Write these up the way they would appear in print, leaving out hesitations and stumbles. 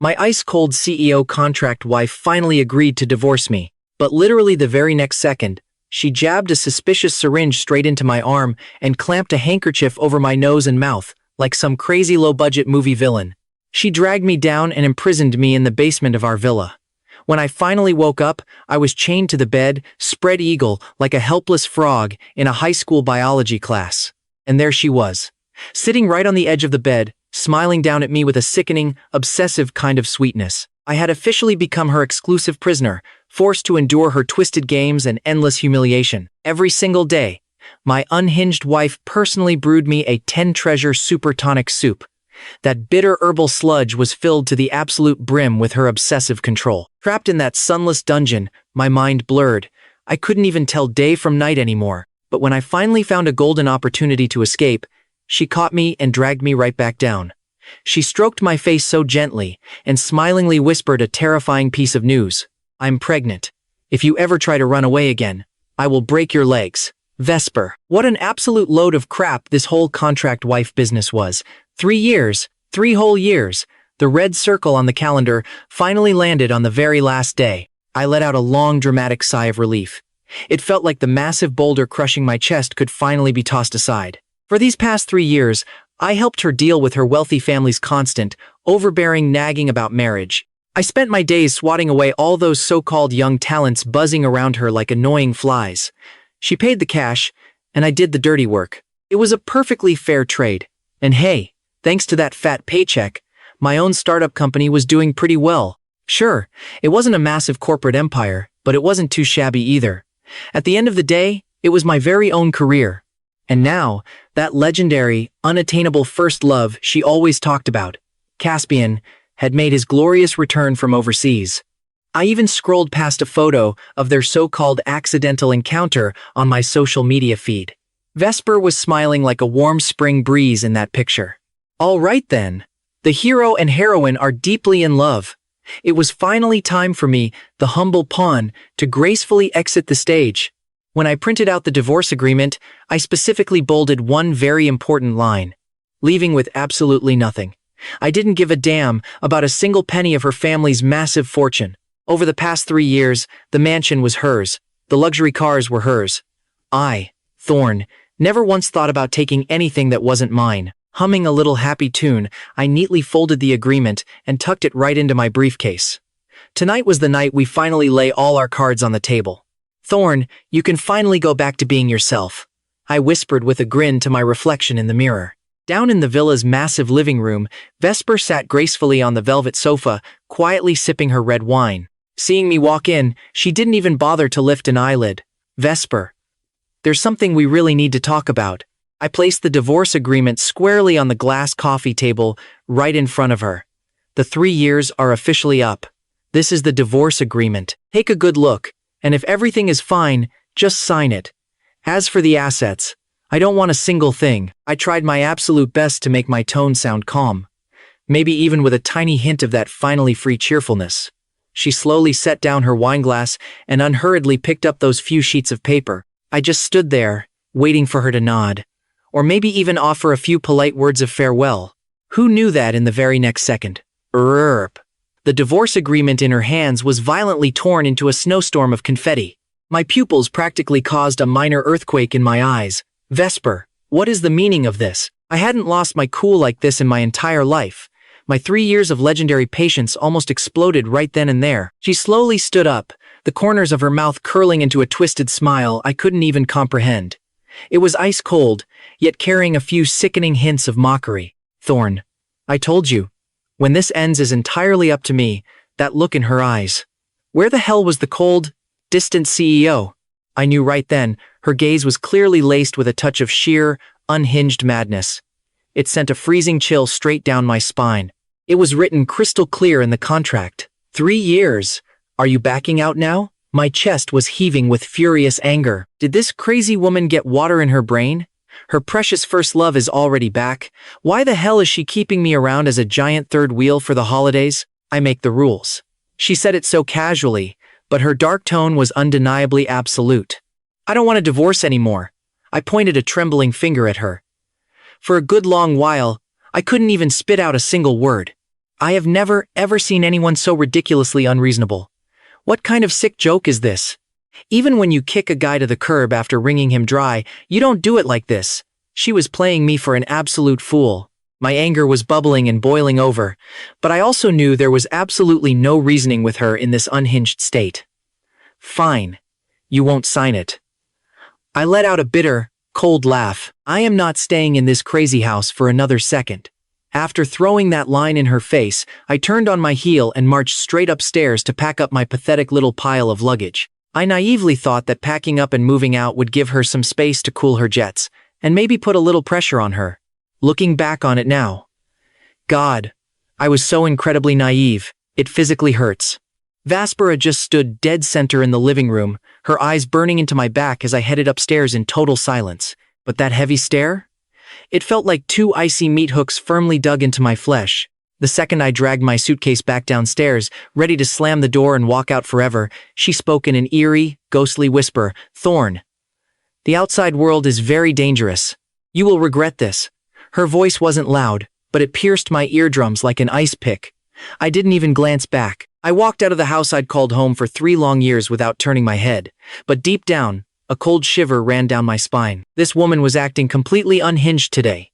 My ice-cold CEO contract wife finally agreed to divorce me, but literally the very next second, she jabbed a suspicious syringe straight into my arm and clamped a handkerchief over my nose and mouth, like some crazy low-budget movie villain. She dragged me down and imprisoned me in the basement of our villa. When I finally woke up, I was chained to the bed, spread eagle, like a helpless frog in a high school biology class. And there she was, sitting right on the edge of the bed, smiling down at me with a sickening, obsessive kind of sweetness. I had officially become her exclusive prisoner, forced to endure her twisted games and endless humiliation. Every single day, my unhinged wife personally brewed me a 10-treasure super tonic soup. That bitter herbal sludge was filled to the absolute brim with her obsessive control. Trapped in that sunless dungeon, my mind blurred. I couldn't even tell day from night anymore. But when I finally found a golden opportunity to escape, she caught me and dragged me right back down. She stroked my face so gently and smilingly whispered a terrifying piece of news. I'm pregnant. If you ever try to run away again, I will break your legs. Vespera. What an absolute load of crap this whole contract wife business was. 3 years, 3 whole years. The red circle on the calendar finally landed on the very last day. I let out a long, dramatic sigh of relief. It felt like the massive boulder crushing my chest could finally be tossed aside. For these past 3 years, I helped her deal with her wealthy family's constant, overbearing nagging about marriage. I spent my days swatting away all those so-called young talents buzzing around her like annoying flies. She paid the cash, and I did the dirty work. It was a perfectly fair trade. And hey, thanks to that fat paycheck, my own startup company was doing pretty well. Sure, it wasn't a massive corporate empire, but it wasn't too shabby either. At the end of the day, it was my very own career. And now, that legendary, unattainable first love she always talked about, Caspian, had made his glorious return from overseas. I even scrolled past a photo of their so-called accidental encounter on my social media feed. Vespera was smiling like a warm spring breeze in that picture. All right then, the hero and heroine are deeply in love. It was finally time for me, the humble pawn, to gracefully exit the stage. When I printed out the divorce agreement, I specifically bolded one very important line, leaving with absolutely nothing. I didn't give a damn about a single penny of her family's massive fortune. Over the past 3 years, the mansion was hers. The luxury cars were hers. I, Thorne, never once thought about taking anything that wasn't mine. Humming a little happy tune, I neatly folded the agreement and tucked it right into my briefcase. Tonight was the night we finally lay all our cards on the table. Thorne, you can finally go back to being yourself, I whispered with a grin to my reflection in the mirror. Down in the villa's massive living room, Vespera sat gracefully on the velvet sofa, quietly sipping her red wine. Seeing me walk in, she didn't even bother to lift an eyelid. Vespera, there's something we really need to talk about. I placed the divorce agreement squarely on the glass coffee table right in front of her. The 3 years are officially up. This is the divorce agreement. Take a good look, and if everything is fine, just sign it. As for the assets, I don't want a single thing. I tried my absolute best to make my tone sound calm, maybe even with a tiny hint of that finally free cheerfulness. She slowly set down her wineglass and unhurriedly picked up those few sheets of paper. I just stood there, waiting for her to nod, or maybe even offer a few polite words of farewell. Who knew that in the very next second? Erp. The divorce agreement in her hands was violently torn into a snowstorm of confetti. My pupils practically caused a minor earthquake in my eyes. Vespera, what is the meaning of this? I hadn't lost my cool like this in my entire life. My 3 years of legendary patience almost exploded right then and there. She slowly stood up, the corners of her mouth curling into a twisted smile I couldn't even comprehend. It was ice cold, yet carrying a few sickening hints of mockery. Thorne, I told you, when this ends is entirely up to me, that look in her eyes. Where the hell was the cold, distant CEO? I knew right then, her gaze was clearly laced with a touch of sheer, unhinged madness. It sent a freezing chill straight down my spine. It was written crystal clear in the contract. 3 years. Are you backing out now? My chest was heaving with furious anger. Did this crazy woman get water in her brain? Her precious first love is already back. Why the hell is she keeping me around as a giant third wheel for the holidays? I make the rules. She said it so casually, but her dark tone was undeniably absolute. I don't want a divorce anymore. I pointed a trembling finger at her. For a good long while, I couldn't even spit out a single word. I have never, ever seen anyone so ridiculously unreasonable. What kind of sick joke is this? Even when you kick a guy to the curb after wringing him dry, you don't do it like this. She was playing me for an absolute fool. My anger was bubbling and boiling over, but I also knew there was absolutely no reasoning with her in this unhinged state. Fine. You won't sign it. I let out a bitter, cold laugh. I am not staying in this crazy house for another second. After throwing that line in her face, I turned on my heel and marched straight upstairs to pack up my pathetic little pile of luggage. I naively thought that packing up and moving out would give her some space to cool her jets, and maybe put a little pressure on her. Looking back on it now, God, I was so incredibly naive, it physically hurts. Vespera just stood dead center in the living room, her eyes burning into my back as I headed upstairs in total silence. But that heavy stare? It felt like two icy meat hooks firmly dug into my flesh. The second I dragged my suitcase back downstairs, ready to slam the door and walk out forever, she spoke in an eerie, ghostly whisper, "Thorne, the outside world is very dangerous. You will regret this." Her voice wasn't loud, but it pierced my eardrums like an ice pick. I didn't even glance back. I walked out of the house I'd called home for 3 long years without turning my head, but deep down, a cold shiver ran down my spine. This woman was acting completely unhinged today.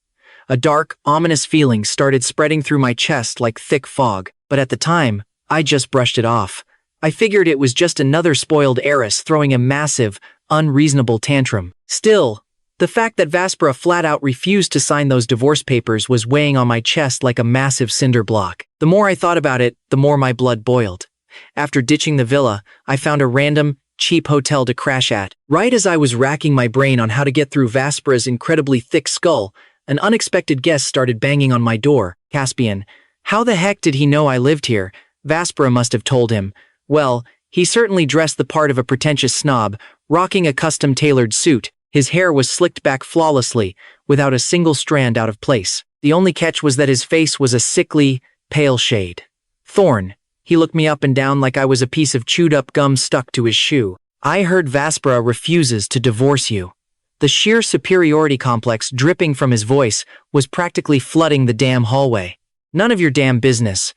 A dark, ominous feeling started spreading through my chest like thick fog, but at the time, I just brushed it off. I figured it was just another spoiled heiress throwing a massive, unreasonable tantrum. Still, the fact that Vespera flat out refused to sign those divorce papers was weighing on my chest like a massive cinder block. The more I thought about it, the more my blood boiled. After ditching the villa, I found a random, cheap hotel to crash at. Right as I was racking my brain on how to get through Vespera's incredibly thick skull, an unexpected guest started banging on my door. Caspian. How the heck did he know I lived here? Vespera must have told him. Well, he certainly dressed the part of a pretentious snob, rocking a custom-tailored suit. His hair was slicked back flawlessly, without a single strand out of place. The only catch was that his face was a sickly, pale shade. Thorne. He looked me up and down like I was a piece of chewed-up gum stuck to his shoe. I heard Vespera refuses to divorce you. The sheer superiority complex dripping from his voice was practically flooding the damn hallway. None of your damn business.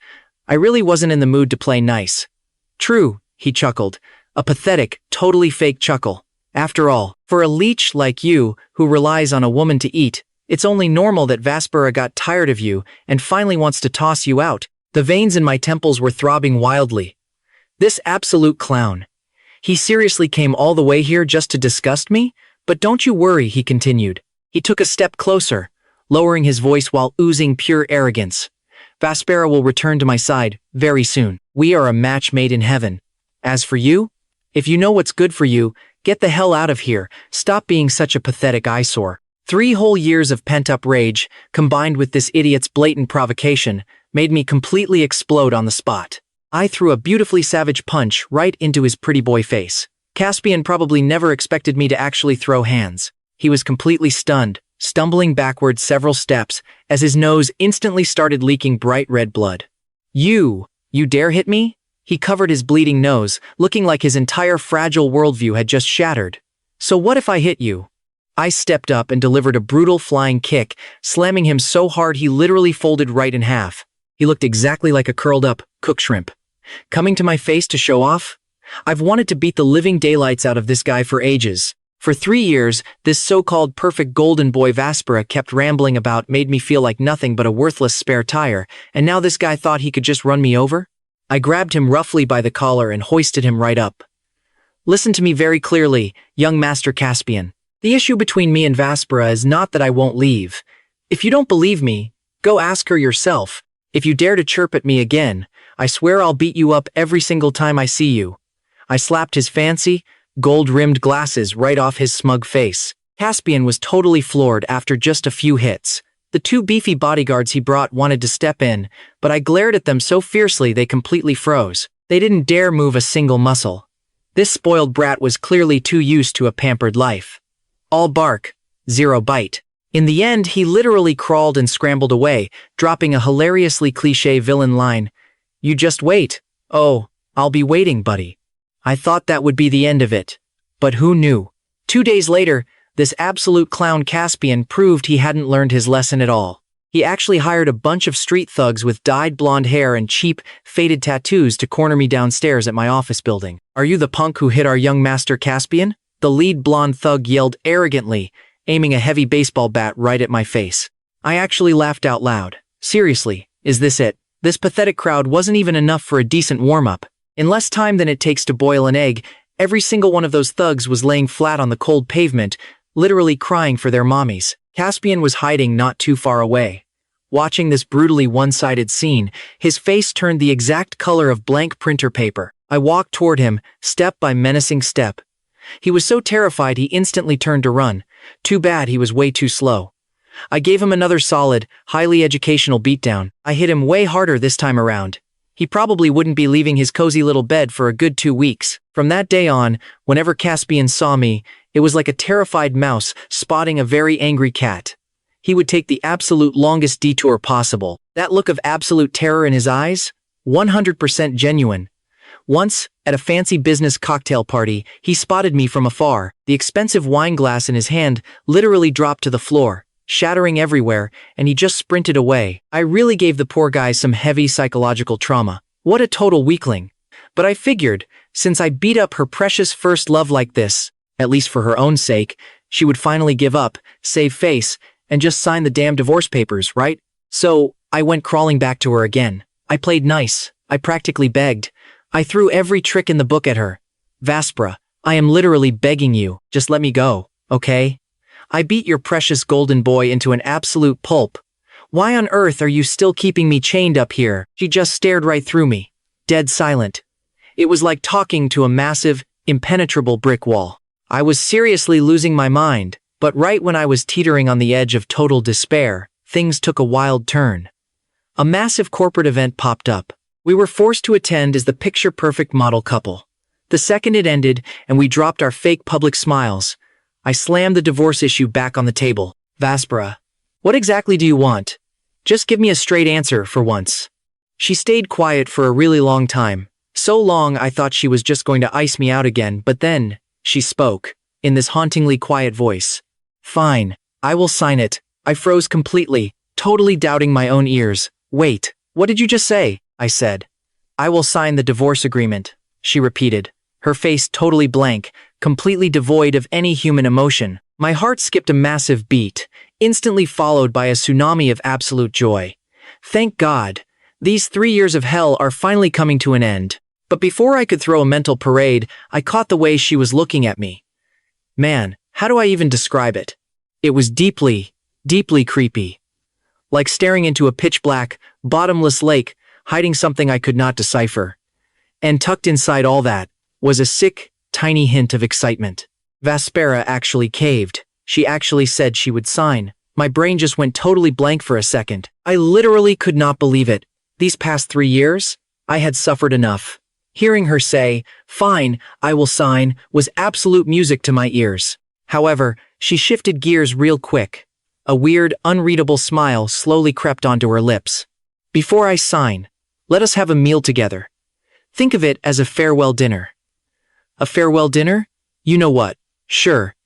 I really wasn't in the mood to play nice. True, he chuckled. A pathetic, totally fake chuckle. After all, for a leech like you, who relies on a woman to eat, it's only normal that Vespera got tired of you and finally wants to toss you out. The veins in my temples were throbbing wildly. This absolute clown. He seriously came all the way here just to disgust me? But don't you worry, he continued. He took a step closer, lowering his voice while oozing pure arrogance. Vespera will return to my side very soon. We are a match made in heaven. As for you, if you know what's good for you, get the hell out of here. Stop being such a pathetic eyesore. 3 whole years of pent-up rage, combined with this idiot's blatant provocation, made me completely explode on the spot. I threw a beautifully savage punch right into his pretty boy face. Caspian probably never expected me to actually throw hands. He was completely stunned, stumbling backward several steps as his nose instantly started leaking bright red blood. You dare hit me? He covered his bleeding nose, looking like his entire fragile worldview had just shattered. So what if I hit you? I stepped up and delivered a brutal flying kick, slamming him so hard he literally folded right in half. He looked exactly like a curled-up cook shrimp. Coming to my face to show off? I've wanted to beat the living daylights out of this guy for ages. For 3 years, this so-called perfect golden boy Vespera kept rambling about made me feel like nothing but a worthless spare tire, and now this guy thought he could just run me over? I grabbed him roughly by the collar and hoisted him right up. Listen to me very clearly, young Master Caspian. The issue between me and Vespera is not that I won't leave. If you don't believe me, go ask her yourself. If you dare to chirp at me again, I swear I'll beat you up every single time I see you. I slapped his fancy, gold-rimmed glasses right off his smug face. Caspian was totally floored after just a few hits. The 2 beefy bodyguards he brought wanted to step in, but I glared at them so fiercely they completely froze. They didn't dare move a single muscle. This spoiled brat was clearly too used to a pampered life. All bark, 0 bite. In the end, he literally crawled and scrambled away, dropping a hilariously cliché villain line. You just wait. Oh, I'll be waiting, buddy. I thought that would be the end of it. But who knew? 2 days later, this absolute clown Caspian proved he hadn't learned his lesson at all. He actually hired a bunch of street thugs with dyed blonde hair and cheap, faded tattoos to corner me downstairs at my office building. "Are you the punk who hit our young master Caspian?" The lead blonde thug yelled arrogantly, aiming a heavy baseball bat right at my face. I actually laughed out loud. Seriously, is this it? This pathetic crowd wasn't even enough for a decent warm-up. In less time than it takes to boil an egg, every single one of those thugs was laying flat on the cold pavement, literally crying for their mommies. Caspian was hiding not too far away. Watching this brutally one-sided scene, his face turned the exact color of blank printer paper. I walked toward him, step by menacing step. He was so terrified he instantly turned to run. Too bad he was way too slow. I gave him another solid, highly educational beatdown. I hit him way harder this time around. He probably wouldn't be leaving his cozy little bed for a good 2 weeks. From that day on, whenever Caspian saw me, it was like a terrified mouse spotting a very angry cat. He would take the absolute longest detour possible. That look of absolute terror in his eyes? 100% genuine. Once, at a fancy business cocktail party, he spotted me from afar. The expensive wine glass in his hand literally dropped to the floor, shattering everywhere, and he just sprinted away. I really gave the poor guy some heavy psychological trauma. What a total weakling. But I figured, since I beat up her precious first love like this, at least for her own sake, she would finally give up, save face, and just sign the damn divorce papers, right? So, I went crawling back to her again. I played nice. I practically begged. I threw every trick in the book at her. "Vespera, I am literally begging you, just let me go, okay? I beat your precious golden boy into an absolute pulp. Why on earth are you still keeping me chained up here?" She just stared right through me, dead silent. It was like talking to a massive, impenetrable brick wall. I was seriously losing my mind, but right when I was teetering on the edge of total despair, things took a wild turn. A massive corporate event popped up. We were forced to attend as the picture-perfect model couple. The second it ended, and we dropped our fake public smiles, I slammed the divorce issue back on the table. "Vespera, what exactly do you want? Just give me a straight answer for once." She stayed quiet for a really long time. So long I thought she was just going to ice me out again, but then, she spoke, in this hauntingly quiet voice. "Fine, I will sign it." I froze completely, totally doubting my own ears. "Wait, what did you just say?" I said. "I will sign the divorce agreement," she repeated, her face totally blank, completely devoid of any human emotion. My heart skipped a massive beat, instantly followed by a tsunami of absolute joy. Thank God, these 3 years of hell are finally coming to an end. But before I could throw a mental parade, I caught the way she was looking at me. Man, how do I even describe it? It was deeply, deeply creepy. Like staring into a pitch-black, bottomless lake, hiding something I could not decipher. And tucked inside all that was a sick, tiny hint of excitement. Vespera actually caved. She actually said she would sign. My brain just went totally blank for a second. I literally could not believe it. These past 3 years, I had suffered enough. Hearing her say, "Fine, I will sign," was absolute music to my ears. However, she shifted gears real quick. A weird, unreadable smile slowly crept onto her lips. "Before I sign, let us have a meal together. Think of it as a farewell dinner." "A farewell dinner? You know what? Sure.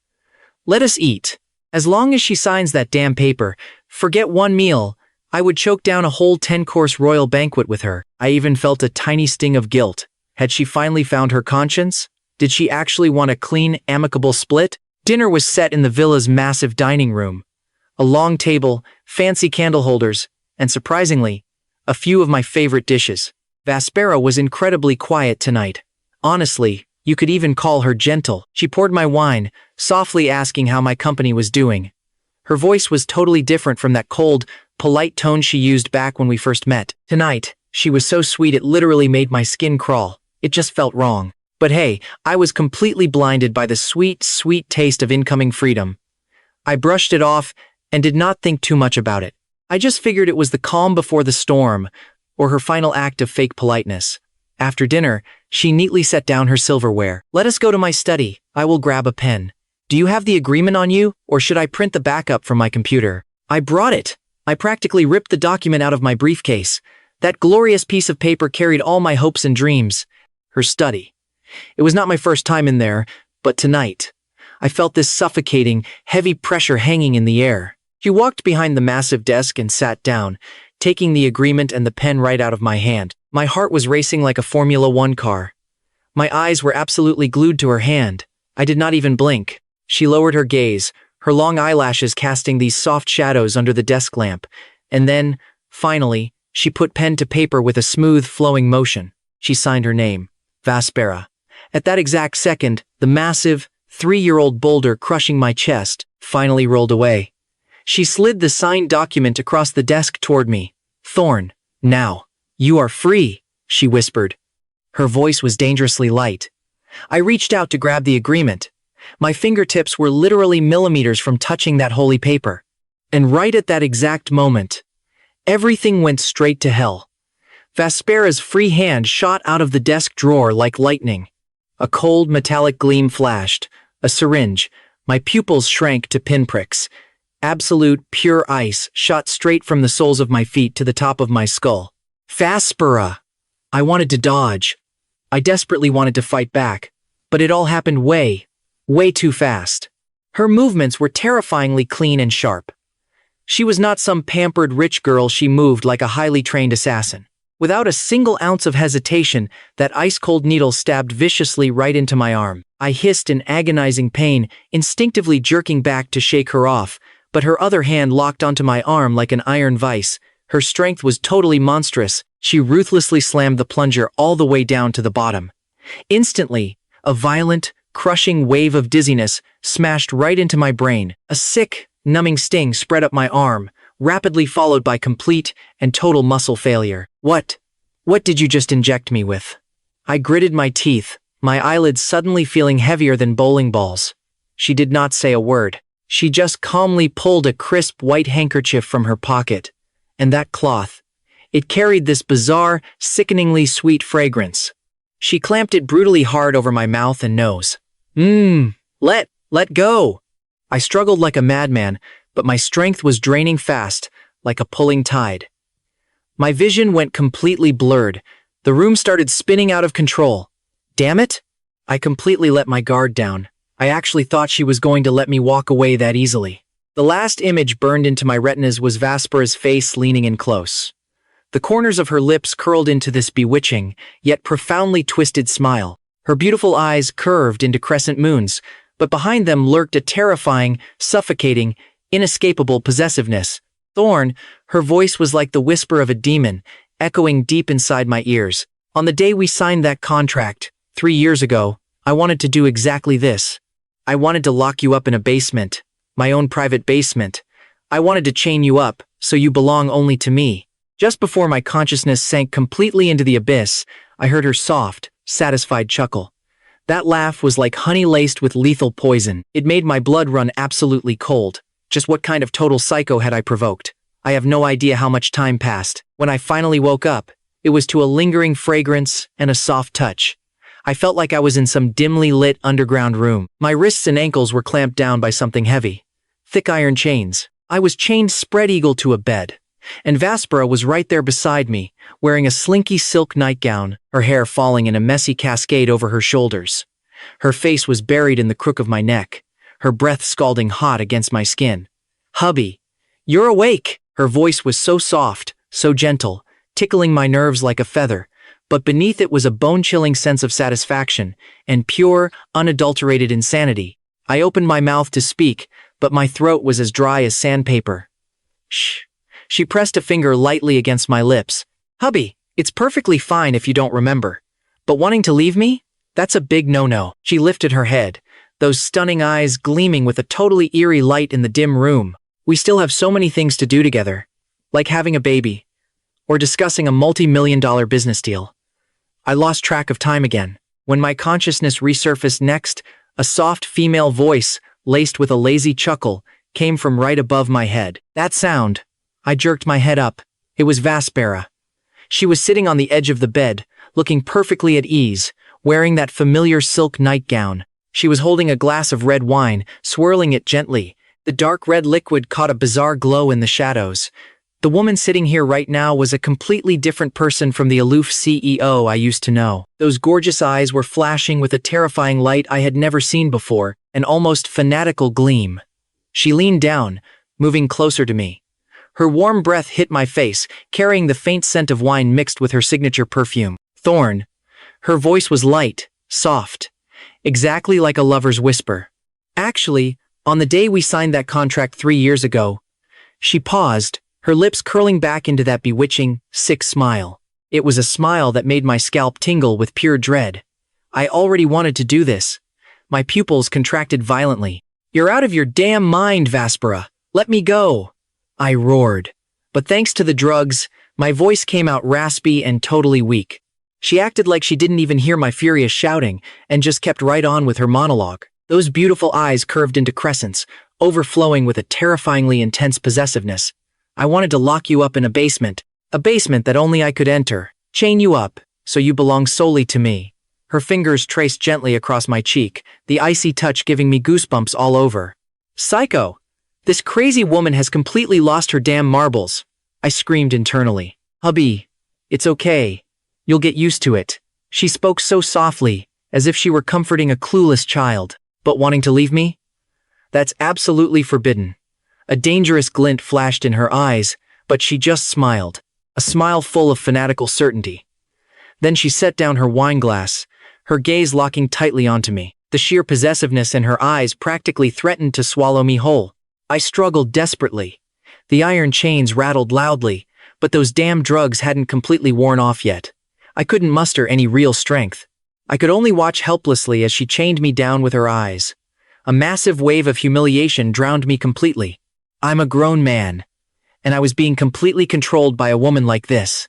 Let us eat." As long as she signs that damn paper, forget one meal, I would choke down a whole 10-course royal banquet with her. I even felt a tiny sting of guilt. Had she finally found her conscience? Did she actually want a clean, amicable split? Dinner was set in the villa's massive dining room. A long table, fancy candle holders, and surprisingly, a few of my favorite dishes. Vespera was incredibly quiet tonight. Honestly, you could even call her gentle. She poured my wine, softly asking how my company was doing. Her voice was totally different from that cold, polite tone she used back when we first met. Tonight, she was so sweet it literally made my skin crawl. It just felt wrong. But hey, I was completely blinded by the sweet, sweet taste of incoming freedom. I brushed it off and did not think too much about it. I just figured it was the calm before the storm, or her final act of fake politeness. After dinner, she neatly set down her silverware. "Let us go to my study. I will grab a pen. Do you have the agreement on you, or should I print the backup from my computer?" I brought it. I practically ripped the document out of my briefcase. That glorious piece of paper carried all my hopes and dreams. Her study. It was not my first time in there, but tonight, I felt this suffocating, heavy pressure hanging in the air. She walked behind the massive desk and sat down, taking the agreement and the pen right out of my hand. My heart was racing like a Formula One car. My eyes were absolutely glued to her hand. I did not even blink. She lowered her gaze, her long eyelashes casting these soft shadows under the desk lamp, and then, finally, she put pen to paper with a smooth, flowing motion. She signed her name, Vespera. At that exact second, the massive, 3-year-old boulder crushing my chest finally rolled away. She slid the signed document across the desk toward me. "Thorne, now, you are free," she whispered. Her voice was dangerously light. I reached out to grab the agreement. My fingertips were literally millimeters from touching that holy paper. And right at that exact moment, everything went straight to hell. Vespera's free hand shot out of the desk drawer like lightning. A cold metallic gleam flashed. A syringe. My pupils shrank to pinpricks. Absolute, pure ice shot straight from the soles of my feet to the top of my skull. Vespera! I wanted to dodge. I desperately wanted to fight back. But it all happened way too fast. Her movements were terrifyingly clean and sharp. She was not some pampered rich girl. She moved like a highly trained assassin. Without a single ounce of hesitation, that ice-cold needle stabbed viciously right into my arm. I hissed in agonizing pain, instinctively jerking back to shake her off, but her other hand locked onto my arm like an iron vice. Her strength was totally monstrous. She ruthlessly slammed the plunger all the way down to the bottom. Instantly, a violent, crushing wave of dizziness smashed right into my brain. A sick, numbing sting spread up my arm, rapidly followed by complete and total muscle failure. What did you just inject me with? I gritted my teeth, my eyelids suddenly feeling heavier than bowling balls. She did not say a word. She just calmly pulled a crisp white handkerchief from her pocket. And that cloth, it carried this bizarre, sickeningly sweet fragrance. She clamped it brutally hard over my mouth and nose. Let go. I struggled like a madman, but my strength was draining fast, like a pulling tide. My vision went completely blurred. The room started spinning out of control. Damn it! I completely let my guard down. I actually thought she was going to let me walk away that easily. The last image burned into my retinas was Vespera's face leaning in close. The corners of her lips curled into this bewitching, yet profoundly twisted smile. Her beautiful eyes curved into crescent moons, but behind them lurked a terrifying, suffocating, inescapable possessiveness. Thorne, her voice was like the whisper of a demon, echoing deep inside my ears. On the day we signed that contract, 3 years ago, I wanted to do exactly this. I wanted to lock you up in a basement, my own private basement. I wanted to chain you up, so you belong only to me. Just before my consciousness sank completely into the abyss, I heard her soft, satisfied chuckle. That laugh was like honey laced with lethal poison. It made my blood run absolutely cold. Just what kind of total psycho had I provoked? I have no idea how much time passed. When I finally woke up, it was to a lingering fragrance and a soft touch. I felt like I was in some dimly lit underground room. My wrists and ankles were clamped down by something heavy. Thick iron chains. I was chained spread-eagle to a bed. And Vespera was right there beside me, wearing a slinky silk nightgown, her hair falling in a messy cascade over her shoulders. Her face was buried in the crook of my neck, her breath scalding hot against my skin. "Hubby, you're awake!" Her voice was so soft, so gentle, tickling my nerves like a feather, but beneath it was a bone-chilling sense of satisfaction and pure, unadulterated insanity. I opened my mouth to speak, but my throat was as dry as sandpaper. "Shh." She pressed a finger lightly against my lips. "Hubby, it's perfectly fine if you don't remember. But wanting to leave me? That's a big no-no." She lifted her head, those stunning eyes gleaming with a totally eerie light in the dim room. "We still have so many things to do together, like having a baby, or discussing a multi-million-dollar business deal." I lost track of time again. When my consciousness resurfaced next, a soft female voice, laced with a lazy chuckle, came from right above my head. That sound. I jerked my head up. It was Vespera. She was sitting on the edge of the bed, looking perfectly at ease, wearing that familiar silk nightgown. She was holding a glass of red wine, swirling it gently. The dark red liquid caught a bizarre glow in the shadows. The woman sitting here right now was a completely different person from the aloof CEO I used to know. Those gorgeous eyes were flashing with a terrifying light I had never seen before, an almost fanatical gleam. She leaned down, moving closer to me. Her warm breath hit my face, carrying the faint scent of wine mixed with her signature perfume. Thorne. Her voice was light, soft, exactly like a lover's whisper. Actually, on the day we signed that contract 3 years ago, she paused, her lips curling back into that bewitching, sick smile. It was a smile that made my scalp tingle with pure dread. I already wanted to do this. My pupils contracted violently. "You're out of your damn mind, Vespera. Let me go," I roared. But thanks to the drugs, my voice came out raspy and totally weak. She acted like she didn't even hear my furious shouting and just kept right on with her monologue. Those beautiful eyes curved into crescents, overflowing with a terrifyingly intense possessiveness. "I wanted to lock you up in a basement that only I could enter, chain you up, so you belong solely to me." Her fingers traced gently across my cheek, the icy touch giving me goosebumps all over. "Psycho! This crazy woman has completely lost her damn marbles," I screamed internally. "Hubby, it's okay. You'll get used to it." She spoke so softly, as if she were comforting a clueless child. "But wanting to leave me? That's absolutely forbidden." A dangerous glint flashed in her eyes, but she just smiled, a smile full of fanatical certainty. Then she set down her wine glass, her gaze locking tightly onto me. The sheer possessiveness in her eyes practically threatened to swallow me whole. I struggled desperately. The iron chains rattled loudly, but those damn drugs hadn't completely worn off yet. I couldn't muster any real strength. I could only watch helplessly as she chained me down with her eyes. A massive wave of humiliation drowned me completely. I'm a grown man, and I was being completely controlled by a woman like this.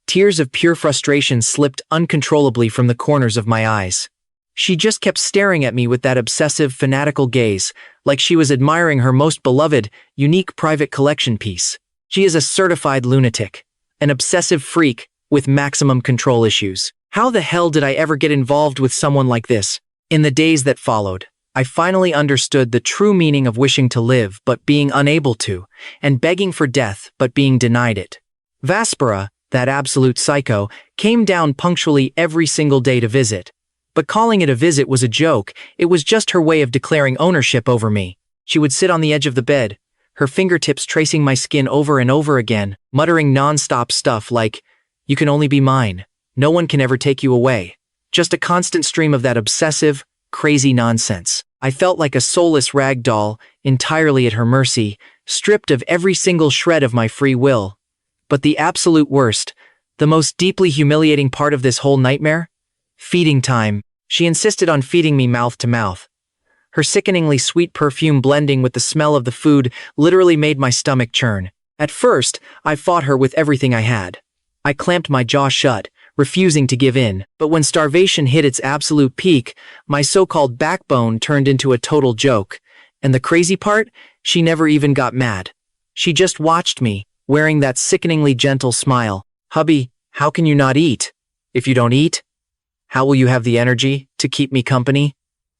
Tears of pure frustration slipped uncontrollably from the corners of my eyes. She just kept staring at me with that obsessive, fanatical gaze, like she was admiring her most beloved, unique private collection piece. She is a certified lunatic, an obsessive freak with maximum control issues. How the hell did I ever get involved with someone like this? In the days that followed, I finally understood the true meaning of wishing to live but being unable to, and begging for death but being denied it. Vespera, that absolute psycho, came down punctually every single day to visit. But calling it a visit was a joke. It was just her way of declaring ownership over me. She would sit on the edge of the bed, her fingertips tracing my skin over and over again, muttering non-stop stuff like, "You can only be mine. No one can ever take you away." Just a constant stream of that obsessive, crazy nonsense. I felt like a soulless rag doll, entirely at her mercy, stripped of every single shred of my free will. But the absolute worst, the most deeply humiliating part of this whole nightmare? Feeding time. She insisted on feeding me mouth to mouth. Her sickeningly sweet perfume blending with the smell of the food literally made my stomach churn. At first, I fought her with everything I had. I clamped my jaw shut, refusing to give in, but when starvation hit its absolute peak, my so-called backbone turned into a total joke. And the crazy part? She never even got mad. She just watched me, wearing that sickeningly gentle smile. "Hubby, how can you not eat? If you don't eat, how will you have the energy to keep me company?"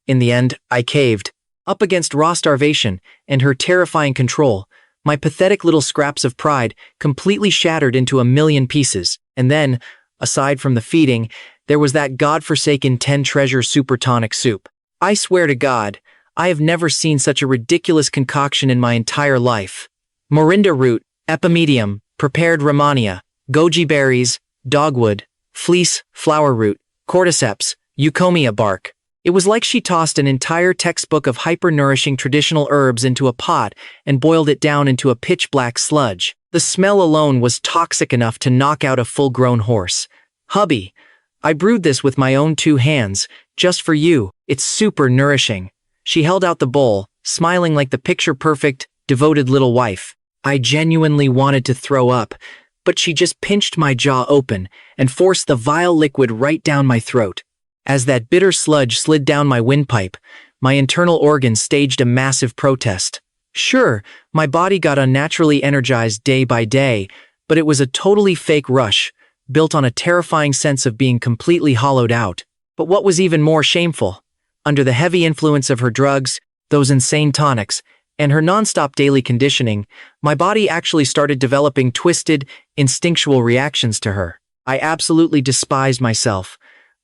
In the end, I caved. Up against raw starvation and her terrifying control, my pathetic little scraps of pride completely shattered into a million pieces. And then, aside from the feeding, there was that godforsaken 10-treasure super tonic soup. I swear to God, I have never seen such a ridiculous concoction in my entire life. Morinda root, epimedium, prepared Romania, goji berries, dogwood, fleece, flower root, cordyceps, eucommia bark. It was like she tossed an entire textbook of hyper-nourishing traditional herbs into a pot and boiled it down into a pitch-black sludge. The smell alone was toxic enough to knock out a full-grown horse. "Hubby, I brewed this with my own 2 hands, just for you. It's super nourishing." She held out the bowl, smiling like the picture-perfect, devoted little wife. I genuinely wanted to throw up, but she just pinched my jaw open and forced the vile liquid right down my throat. As that bitter sludge slid down my windpipe, my internal organs staged a massive protest. Sure, my body got unnaturally energized day by day, but it was a totally fake rush, built on a terrifying sense of being completely hollowed out. But what was even more shameful, under the heavy influence of her drugs, those insane tonics, and her nonstop daily conditioning, my body actually started developing twisted, instinctual reactions to her. I absolutely despised myself.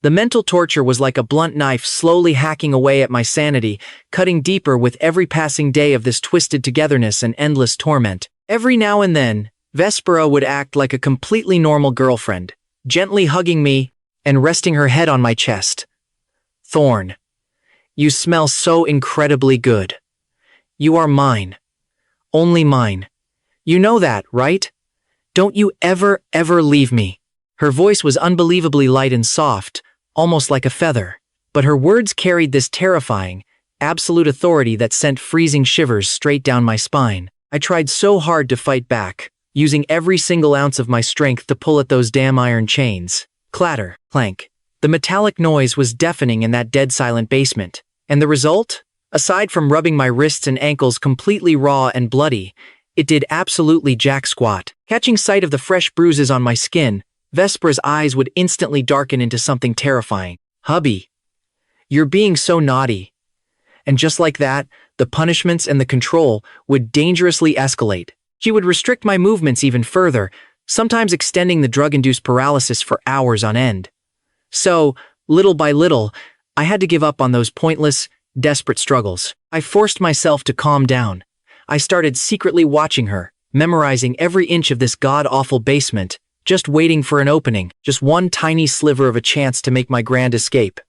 The mental torture was like a blunt knife slowly hacking away at my sanity, cutting deeper with every passing day of this twisted togetherness and endless torment. Every now and then, Vespera would act like a completely normal girlfriend, gently hugging me and resting her head on my chest. "Thorne, you smell so incredibly good. You are mine. Only mine. You know that, right? Don't you ever leave me." Her voice was unbelievably light and soft, almost like a feather, but her words carried this terrifying, absolute authority that sent freezing shivers straight down my spine. I tried so hard to fight back, using every single ounce of my strength to pull at those damn iron chains. Clatter, clank. The metallic noise was deafening in that dead-silent basement. And the result? Aside from rubbing my wrists and ankles completely raw and bloody, it did absolutely jack squat. Catching sight of the fresh bruises on my skin, Vespera's eyes would instantly darken into something terrifying. "Hubby, you're being so naughty." And just like that, the punishments and the control would dangerously escalate. She would restrict my movements even further, sometimes extending the drug-induced paralysis for hours on end. So, little by little, I had to give up on those pointless, desperate struggles. I forced myself to calm down. I started secretly watching her, memorizing every inch of this god-awful basement, just waiting for an opening, just one tiny sliver of a chance to make my grand escape.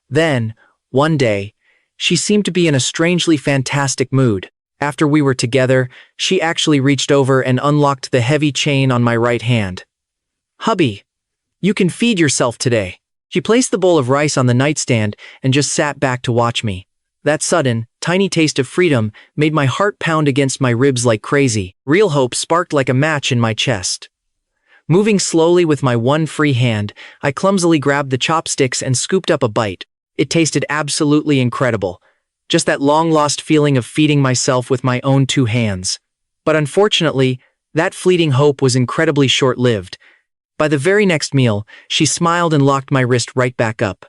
Then, one day, she seemed to be in a strangely fantastic mood. After we were together, she actually reached over and unlocked the heavy chain on my right hand. "Hubby, you can feed yourself today." She placed the bowl of rice on the nightstand and just sat back to watch me. That sudden, tiny taste of freedom made my heart pound against my ribs like crazy. Real hope sparked like a match in my chest. Moving slowly with my one free hand, I clumsily grabbed the chopsticks and scooped up a bite. It tasted absolutely incredible. Just that long-lost feeling of feeding myself with my own two hands. But unfortunately, that fleeting hope was incredibly short-lived. By the very next meal, she smiled and locked my wrist right back up.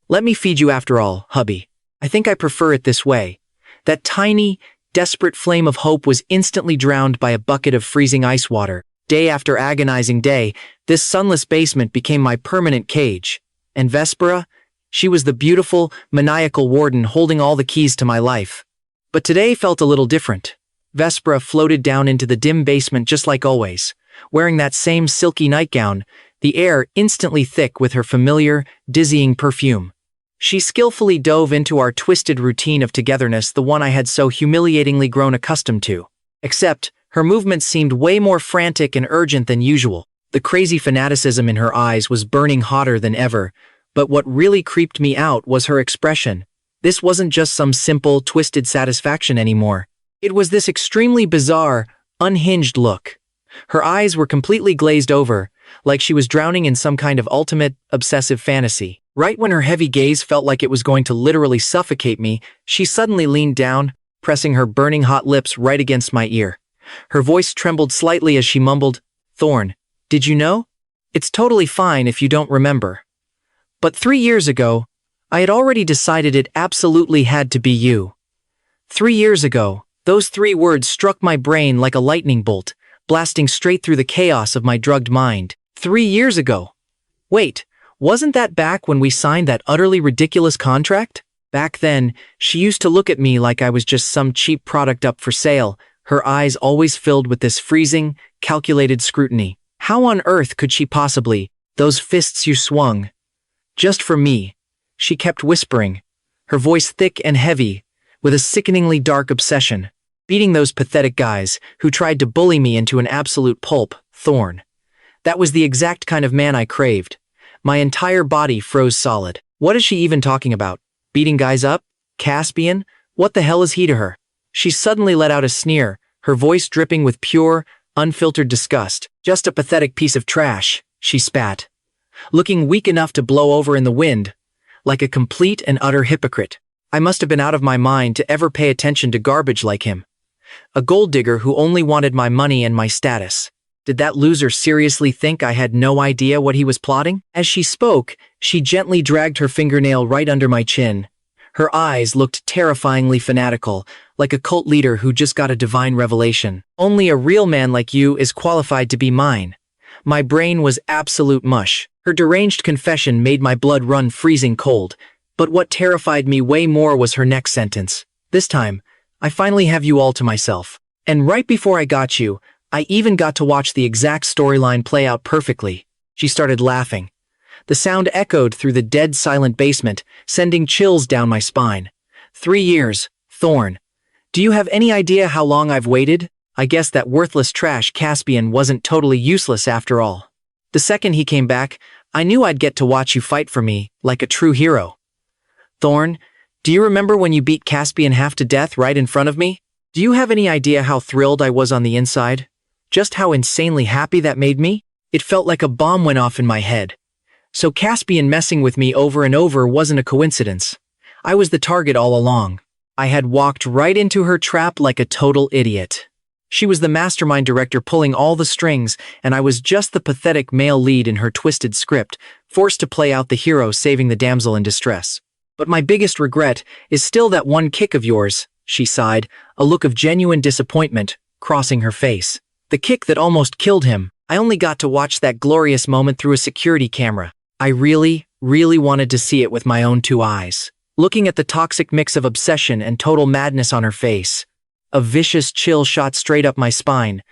"Let me feed you after all, hubby. I think I prefer it this way." That tiny, desperate flame of hope was instantly drowned by a bucket of freezing ice water. Day after agonizing day, this sunless basement became my permanent cage. And Vespera? She was the beautiful, maniacal warden holding all the keys to my life. But today felt a little different. Vespera floated down into the dim basement just like always, wearing that same silky nightgown, the air instantly thick with her familiar, dizzying perfume. She skillfully dove into our twisted routine of togetherness, the one I had so humiliatingly grown accustomed to. Except, her movements seemed way more frantic and urgent than usual. The crazy fanaticism in her eyes was burning hotter than ever, but what really creeped me out was her expression. This wasn't just some simple, twisted satisfaction anymore. It was this extremely bizarre, unhinged look. Her eyes were completely glazed over, like she was drowning in some kind of ultimate, obsessive fantasy. Right when her heavy gaze felt like it was going to literally suffocate me, she suddenly leaned down, pressing her burning hot lips right against my ear. Her voice trembled slightly as she mumbled, "Thorne, did you know? It's totally fine if you don't remember. But 3 years ago, I had already decided it absolutely had to be you." 3 years ago, those 3 words struck my brain like a lightning bolt, blasting straight through the chaos of my drugged mind. 3 years ago. Wait, wasn't that back when we signed that utterly ridiculous contract? Back then, she used to look at me like I was just some cheap product up for sale, her eyes always filled with this freezing, calculated scrutiny. How on earth could she possibly, those fists you swung? "Just for me," she kept whispering, her voice thick and heavy, with a sickeningly dark obsession. "Beating those pathetic guys who tried to bully me into an absolute pulp, Thorne. That was the exact kind of man I craved." My entire body froze solid. What is she even talking about? Beating guys up? Caspian? What the hell is he to her? She suddenly let out a sneer, her voice dripping with pure, unfiltered disgust. "Just a pathetic piece of trash," she spat, looking weak enough to blow over in the wind, like a complete and utter hypocrite. I must have been out of my mind to ever pay attention to garbage like him. A gold digger who only wanted my money and my status. Did that loser seriously think I had no idea what he was plotting? As she spoke, she gently dragged her fingernail right under my chin. Her eyes looked terrifyingly fanatical, like a cult leader who just got a divine revelation. "Only a real man like you is qualified to be mine. My brain was absolute mush. Her deranged confession made my blood run freezing cold, but what terrified me way more was her next sentence. This time, I finally have you all to myself. And right before I got you, I even got to watch the exact storyline play out perfectly. She started laughing. The sound echoed through the dead silent basement, sending chills down my spine. 3 years, Thorne. Do you have any idea how long I've waited? I guess that worthless trash Caspian wasn't totally useless after all. The second he came back, I knew I'd get to watch you fight for me, like a true hero. Thorne, do you remember when you beat Caspian half to death right in front of me? Do you have any idea how thrilled I was on the inside? Just how insanely happy that made me? It felt like a bomb went off in my head. So Caspian messing with me over and over wasn't a coincidence. I was the target all along. I had walked right into her trap like a total idiot. She was the mastermind director pulling all the strings, and I was just the pathetic male lead in her twisted script, forced to play out the hero saving the damsel in distress. But my biggest regret is still that one kick of yours, she sighed, a look of genuine disappointment crossing her face. The kick that almost killed him. I only got to watch that glorious moment through a security camera. I really wanted to see it with my own 2 eyes. Looking at the toxic mix of obsession and total madness on her face. A vicious chill shot straight up my spine.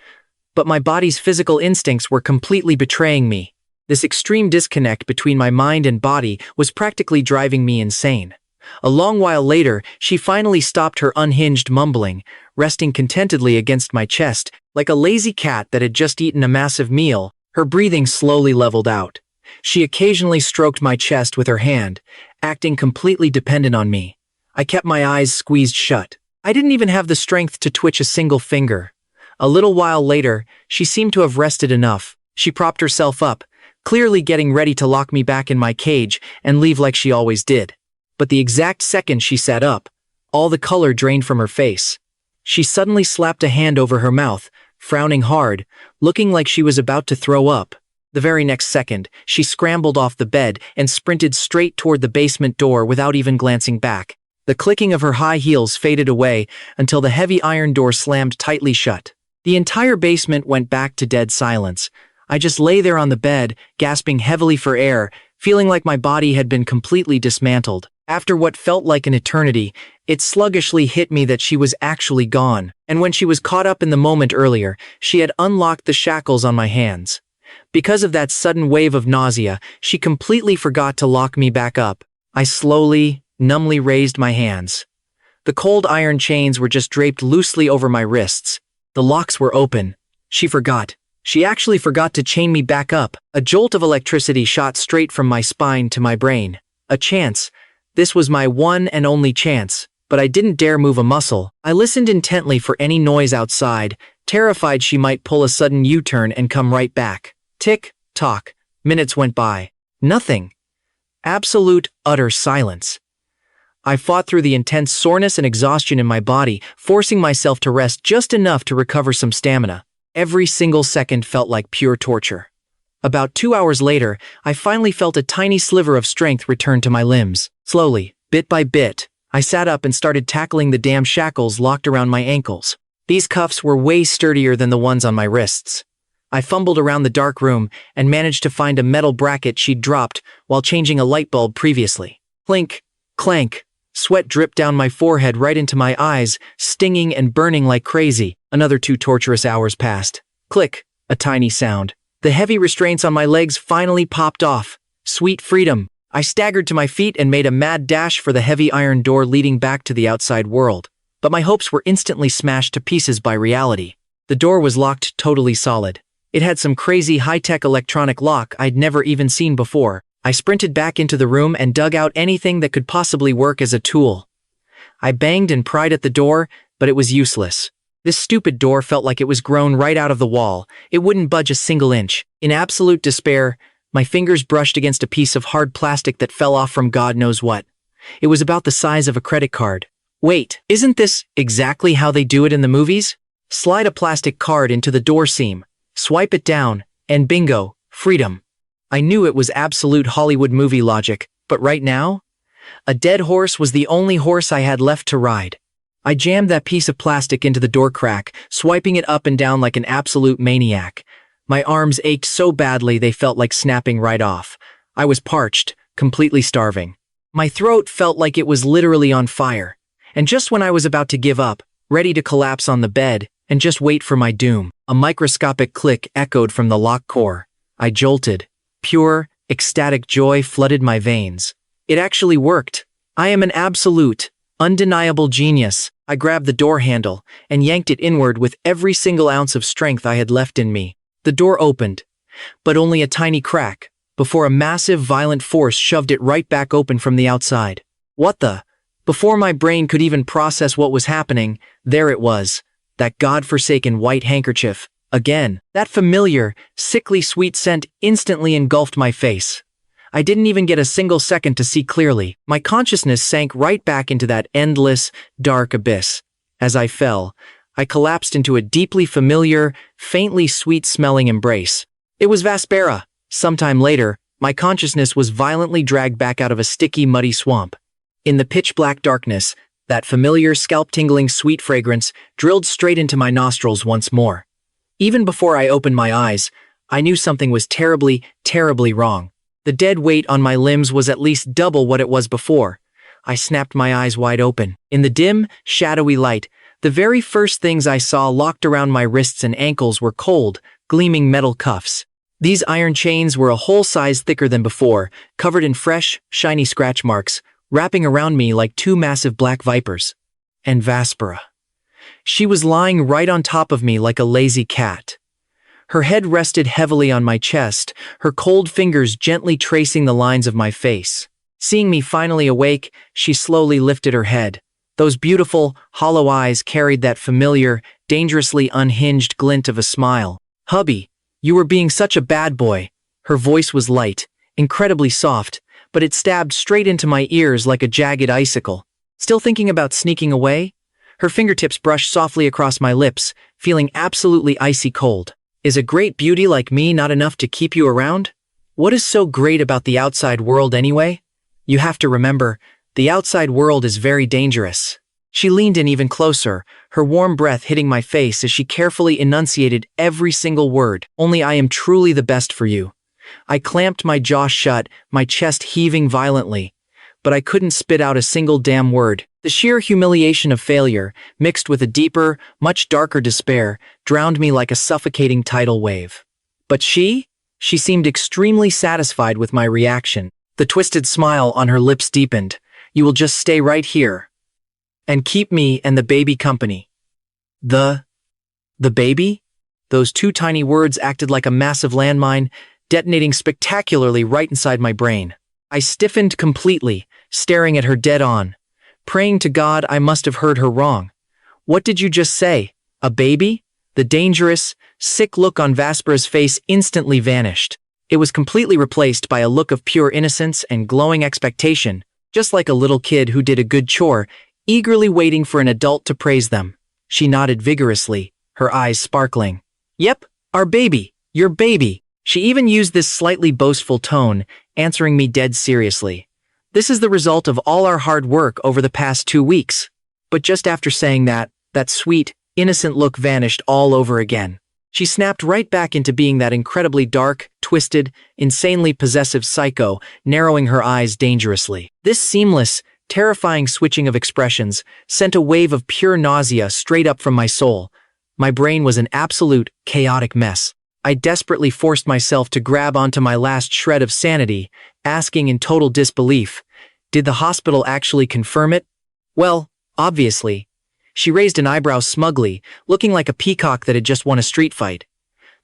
But my body's physical instincts were completely betraying me. This extreme disconnect between my mind and body was practically driving me insane. A long while later, she finally stopped her unhinged mumbling, resting contentedly against my chest, like a lazy cat that had just eaten a massive meal. Her breathing slowly leveled out. She occasionally stroked my chest with her hand, acting completely dependent on me. I kept my eyes squeezed shut. I didn't even have the strength to twitch a single finger. A little while later, she seemed to have rested enough. She propped herself up, clearly getting ready to lock me back in my cage and leave like she always did. But the exact second she sat up, all the color drained from her face. She suddenly slapped a hand over her mouth, frowning hard, looking like she was about to throw up. The very next second, she scrambled off the bed and sprinted straight toward the basement door without even glancing back. The clicking of her high heels faded away until the heavy iron door slammed tightly shut. The entire basement went back to dead silence. I just lay there on the bed, gasping heavily for air, feeling like my body had been completely dismantled. After what felt like an eternity, it sluggishly hit me that she was actually gone, and when she was caught up in the moment earlier, she had unlocked the shackles on my hands. Because of that sudden wave of nausea, she completely forgot to lock me back up. I slowly, numbly raised my hands. The cold iron chains were just draped loosely over my wrists. The locks were open. She forgot. She actually forgot to chain me back up. A jolt of electricity shot straight from my spine to my brain. A chance. This was my one and only chance, but I didn't dare move a muscle. I listened intently for any noise outside, terrified she might pull a sudden U-turn and come right back. Tick, tock. Minutes went by. Nothing. Absolute, utter silence. I fought through the intense soreness and exhaustion in my body, forcing myself to rest just enough to recover some stamina. Every single second felt like pure torture. About 2 hours later, I finally felt a tiny sliver of strength return to my limbs. Slowly, bit by bit, I sat up and started tackling the damn shackles locked around my ankles. These cuffs were way sturdier than the ones on my wrists. I fumbled around the dark room and managed to find a metal bracket she'd dropped while changing a light bulb previously. Clink, clank. Sweat dripped down my forehead right into my eyes, stinging and burning like crazy. Another 2 torturous hours passed. Click, a tiny sound. The heavy restraints on my legs finally popped off. Sweet freedom. I staggered to my feet and made a mad dash for the heavy iron door leading back to the outside world. But my hopes were instantly smashed to pieces by reality. The door was locked totally solid. It had some crazy high-tech electronic lock I'd never even seen before. I sprinted back into the room and dug out anything that could possibly work as a tool. I banged and pried at the door, but it was useless. This stupid door felt like it was grown right out of the wall. It wouldn't budge a single inch. In absolute despair, my fingers brushed against a piece of hard plastic that fell off from God knows what. It was about the size of a credit card. Wait, isn't this exactly how they do it in the movies? Slide a plastic card into the door seam, swipe it down, and bingo, freedom. I knew it was absolute Hollywood movie logic, but right now, a dead horse was the only horse I had left to ride. I jammed that piece of plastic into the door crack, swiping it up and down like an absolute maniac. My arms ached so badly they felt like snapping right off. I was parched, completely starving. My throat felt like it was literally on fire. And just when I was about to give up, ready to collapse on the bed, and just wait for my doom, a microscopic click echoed from the lock core. I jolted. Pure, ecstatic joy flooded my veins. It actually worked. I am an absolute, undeniable genius. I grabbed the door handle and yanked it inward with every single ounce of strength I had left in me. The door opened, but only a tiny crack, before a massive, violent force shoved it right back open from the outside. What the? Before my brain could even process what was happening, there it was, that godforsaken white handkerchief. Again, that familiar, sickly sweet scent instantly engulfed my face. I didn't even get a single second to see clearly. My consciousness sank right back into that endless, dark abyss. As I fell, I collapsed into a deeply familiar, faintly sweet-smelling embrace. It was Vespera. Sometime later, my consciousness was violently dragged back out of a sticky, muddy swamp. In the pitch-black darkness, that familiar, scalp-tingling sweet fragrance drilled straight into my nostrils once more. Even before I opened my eyes, I knew something was terribly, terribly wrong. The dead weight on my limbs was at least double what it was before. I snapped my eyes wide open. In the dim, shadowy light, the very first things I saw locked around my wrists and ankles were cold, gleaming metal cuffs. These iron chains were a whole size thicker than before, covered in fresh, shiny scratch marks, wrapping around me like two massive black vipers. And Vespera. She was lying right on top of me like a lazy cat. Her head rested heavily on my chest, her cold fingers gently tracing the lines of my face. Seeing me finally awake, she slowly lifted her head. Those beautiful, hollow eyes carried that familiar, dangerously unhinged glint of a smile. "Hubby, you were being such a bad boy." Her voice was light, incredibly soft, but it stabbed straight into my ears like a jagged icicle. Still thinking about sneaking away? Her fingertips brushed softly across my lips, feeling absolutely icy cold. Is a great beauty like me not enough to keep you around? What is so great about the outside world anyway? You have to remember, the outside world is very dangerous. She leaned in even closer, her warm breath hitting my face as she carefully enunciated every single word. Only I am truly the best for you. I clamped my jaw shut, my chest heaving violently, but I couldn't spit out a single damn word. The sheer humiliation of failure, mixed with a deeper, much darker despair, drowned me like a suffocating tidal wave. But she seemed extremely satisfied with my reaction. The twisted smile on her lips deepened. "You will just stay right here and keep me and the baby company." The baby? Those two tiny words acted like a massive landmine, detonating spectacularly right inside my brain. I stiffened completely, staring at her dead on. Praying to God I must have heard her wrong. "What did you just say? A baby?" The dangerous, sick look on Vespera's face instantly vanished. It was completely replaced by a look of pure innocence and glowing expectation, just like a little kid who did a good chore, eagerly waiting for an adult to praise them. She nodded vigorously, her eyes sparkling. "Yep, our baby, your baby." She even used this slightly boastful tone, answering me dead seriously. "This is the result of all our hard work over the past 2 weeks." But just after saying that sweet, innocent look vanished all over again. She snapped right back into being that incredibly dark, twisted, insanely possessive psycho, narrowing her eyes dangerously. This seamless, terrifying switching of expressions sent a wave of pure nausea straight up from my soul. My brain was an absolute, chaotic mess. I desperately forced myself to grab onto my last shred of sanity, asking in total disbelief, did the hospital actually confirm it? Well, obviously. She raised an eyebrow smugly, looking like a peacock that had just won a street fight.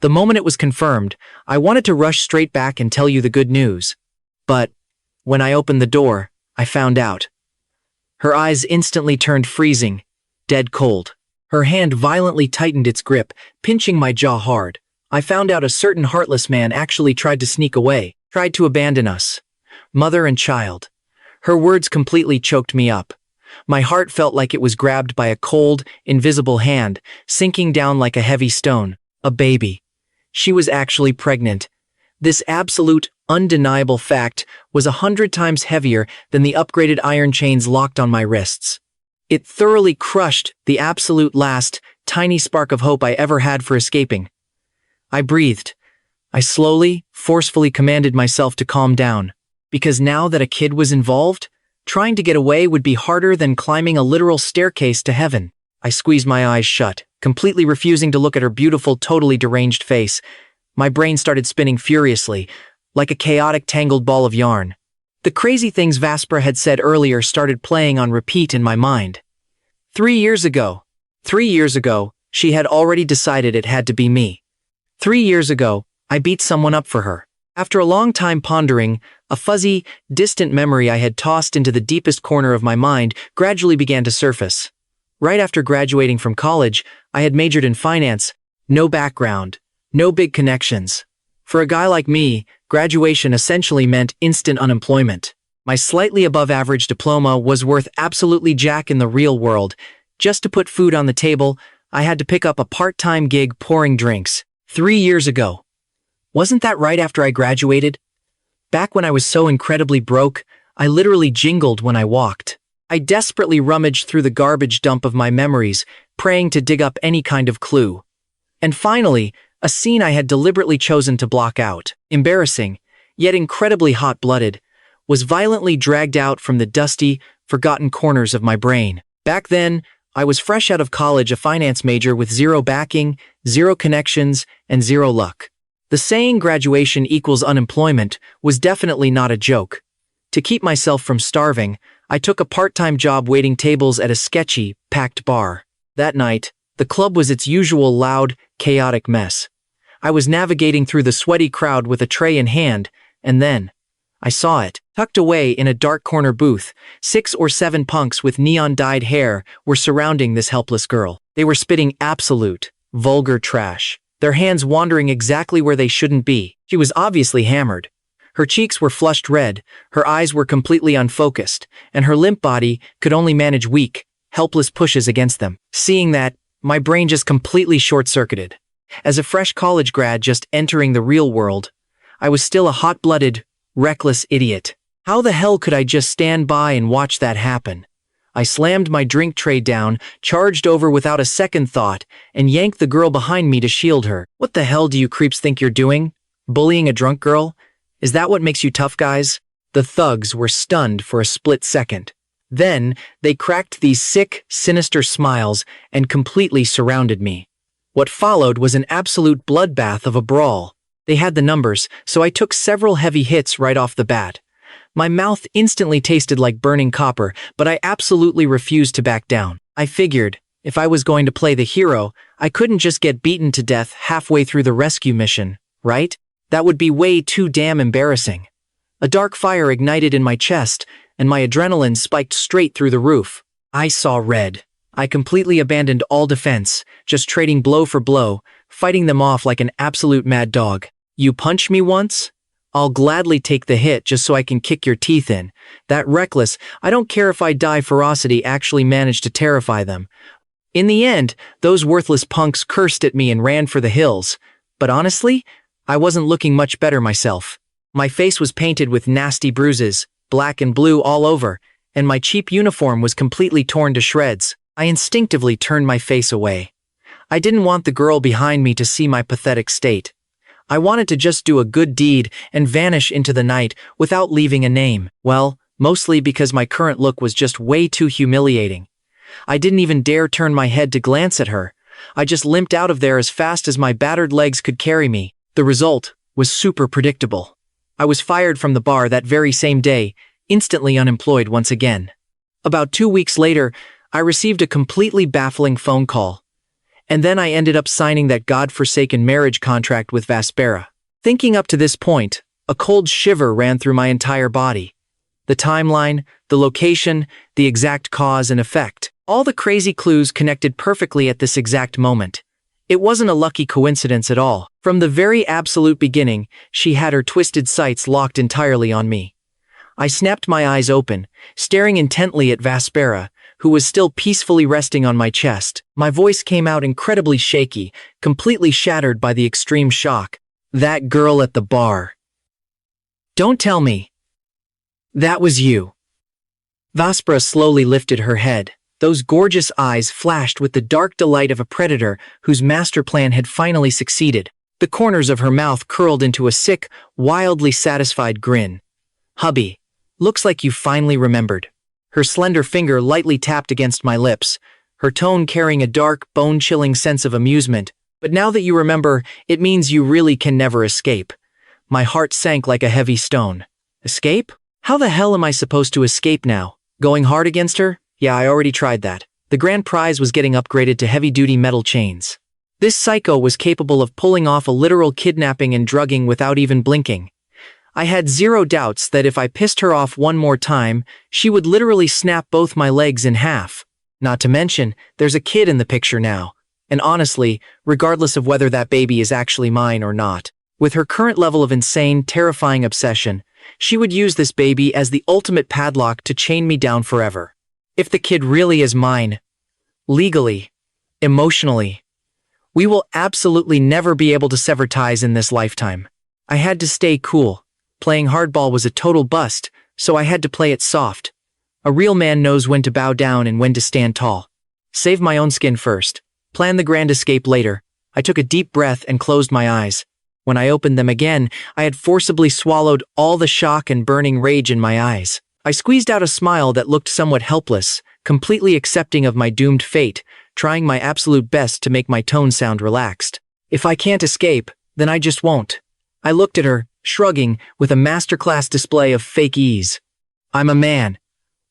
The moment it was confirmed, I wanted to rush straight back and tell you the good news. But when I opened the door, I found out. Her eyes instantly turned freezing, dead cold. Her hand violently tightened its grip, pinching my jaw hard. I found out a certain heartless man actually tried to sneak away, tried to abandon us. Mother and child. Her words completely choked me up. My heart felt like it was grabbed by a cold, invisible hand, sinking down like a heavy stone. A baby. She was actually pregnant. This absolute, undeniable fact was 100 times heavier than the upgraded iron chains locked on my wrists. It thoroughly crushed the absolute last, tiny spark of hope I ever had for escaping. I breathed. I slowly, forcefully commanded myself to calm down, because now that a kid was involved, trying to get away would be harder than climbing a literal staircase to heaven. I squeezed my eyes shut, completely refusing to look at her beautiful, totally deranged face. My brain started spinning furiously, like a chaotic, tangled ball of yarn. The crazy things Vespera had said earlier started playing on repeat in my mind. 3 years ago, she had already decided it had to be me. 3 years ago, I beat someone up for her. After a long time pondering, a fuzzy, distant memory I had tossed into the deepest corner of my mind gradually began to surface. Right after graduating from college, I had majored in finance. No background, no big connections. For a guy like me, graduation essentially meant instant unemployment. My slightly above-average diploma was worth absolutely jack in the real world. Just to put food on the table, I had to pick up a part-time gig pouring drinks. 3 years ago. Wasn't that right after I graduated? Back when I was so incredibly broke, I literally jingled when I walked. I desperately rummaged through the garbage dump of my memories, praying to dig up any kind of clue. And finally, a scene I had deliberately chosen to block out, embarrassing, yet incredibly hot-blooded, was violently dragged out from the dusty, forgotten corners of my brain. Back then, I was fresh out of college, a finance major with zero backing, zero connections, and zero luck. The saying graduation equals unemployment was definitely not a joke. To keep myself from starving, I took a part-time job waiting tables at a sketchy, packed bar. That night, the club was its usual loud, chaotic mess. I was navigating through the sweaty crowd with a tray in hand, and then I saw it. Tucked away in a dark corner booth, 6 or 7 punks with neon-dyed hair were surrounding this helpless girl. They were spitting absolute, vulgar trash, their hands wandering exactly where they shouldn't be. She was obviously hammered. Her cheeks were flushed red, her eyes were completely unfocused, and her limp body could only manage weak, helpless pushes against them. Seeing that, my brain just completely short-circuited. As a fresh college grad just entering the real world, I was still a hot-blooded, reckless idiot. How the hell could I just stand by and watch that happen? I slammed my drink tray down, charged over without a second thought, and yanked the girl behind me to shield her. What the hell do you creeps think you're doing? Bullying a drunk girl? Is that what makes you tough guys? The thugs were stunned for a split second. Then, they cracked these sick, sinister smiles and completely surrounded me. What followed was an absolute bloodbath of a brawl. They had the numbers, so I took several heavy hits right off the bat. My mouth instantly tasted like burning copper, but I absolutely refused to back down. I figured, if I was going to play the hero, I couldn't just get beaten to death halfway through the rescue mission, right? That would be way too damn embarrassing. A dark fire ignited in my chest, and my adrenaline spiked straight through the roof. I saw red. I completely abandoned all defense, just trading blow for blow, fighting them off like an absolute mad dog. You punch me once? I'll gladly take the hit just so I can kick your teeth in. That reckless, I don't care if I die ferocity actually managed to terrify them. In the end, those worthless punks cursed at me and ran for the hills. But honestly, I wasn't looking much better myself. My face was painted with nasty bruises, black and blue all over, and my cheap uniform was completely torn to shreds. I instinctively turned my face away. I didn't want the girl behind me to see my pathetic state. I wanted to just do a good deed and vanish into the night without leaving a name. Well, mostly because my current look was just way too humiliating. I didn't even dare turn my head to glance at her. I just limped out of there as fast as my battered legs could carry me. The result was super predictable. I was fired from the bar that very same day, instantly unemployed once again. About 2 weeks later, I received a completely baffling phone call. And then I ended up signing that godforsaken marriage contract with Vespera. Thinking up to this point, a cold shiver ran through my entire body. The timeline, the location, the exact cause and effect. All the crazy clues connected perfectly at this exact moment. It wasn't a lucky coincidence at all. From the very absolute beginning, she had her twisted sights locked entirely on me. I snapped my eyes open, staring intently at Vespera, who was still peacefully resting on my chest. My voice came out incredibly shaky, completely shattered by the extreme shock. That girl at the bar. Don't tell me. That was you. Vespera slowly lifted her head. Those gorgeous eyes flashed with the dark delight of a predator whose master plan had finally succeeded. The corners of her mouth curled into a sick, wildly satisfied grin. "Hubby, looks like you finally remembered." Her slender finger lightly tapped against my lips, her tone carrying a dark, bone-chilling sense of amusement. "But now that you remember, it means you really can never escape." My heart sank like a heavy stone. Escape? How the hell am I supposed to escape now? Going hard against her? Yeah, I already tried that. The grand prize was getting upgraded to heavy-duty metal chains. This psycho was capable of pulling off a literal kidnapping and drugging without even blinking. I had zero doubts that if I pissed her off one more time, she would literally snap both my legs in half. Not to mention, there's a kid in the picture now. And honestly, regardless of whether that baby is actually mine or not, with her current level of insane, terrifying obsession, she would use this baby as the ultimate padlock to chain me down forever. If the kid really is mine, legally, emotionally, we will absolutely never be able to sever ties in this lifetime. I had to stay cool. Playing hardball was a total bust, so I had to play it soft. A real man knows when to bow down and when to stand tall. Save my own skin first. Plan the grand escape later. I took a deep breath and closed my eyes. When I opened them again, I had forcibly swallowed all the shock and burning rage in my eyes. I squeezed out a smile that looked somewhat helpless, completely accepting of my doomed fate, trying my absolute best to make my tone sound relaxed. If I can't escape, then I just won't. I looked at her, shrugging, with a masterclass display of fake ease. "I'm a man.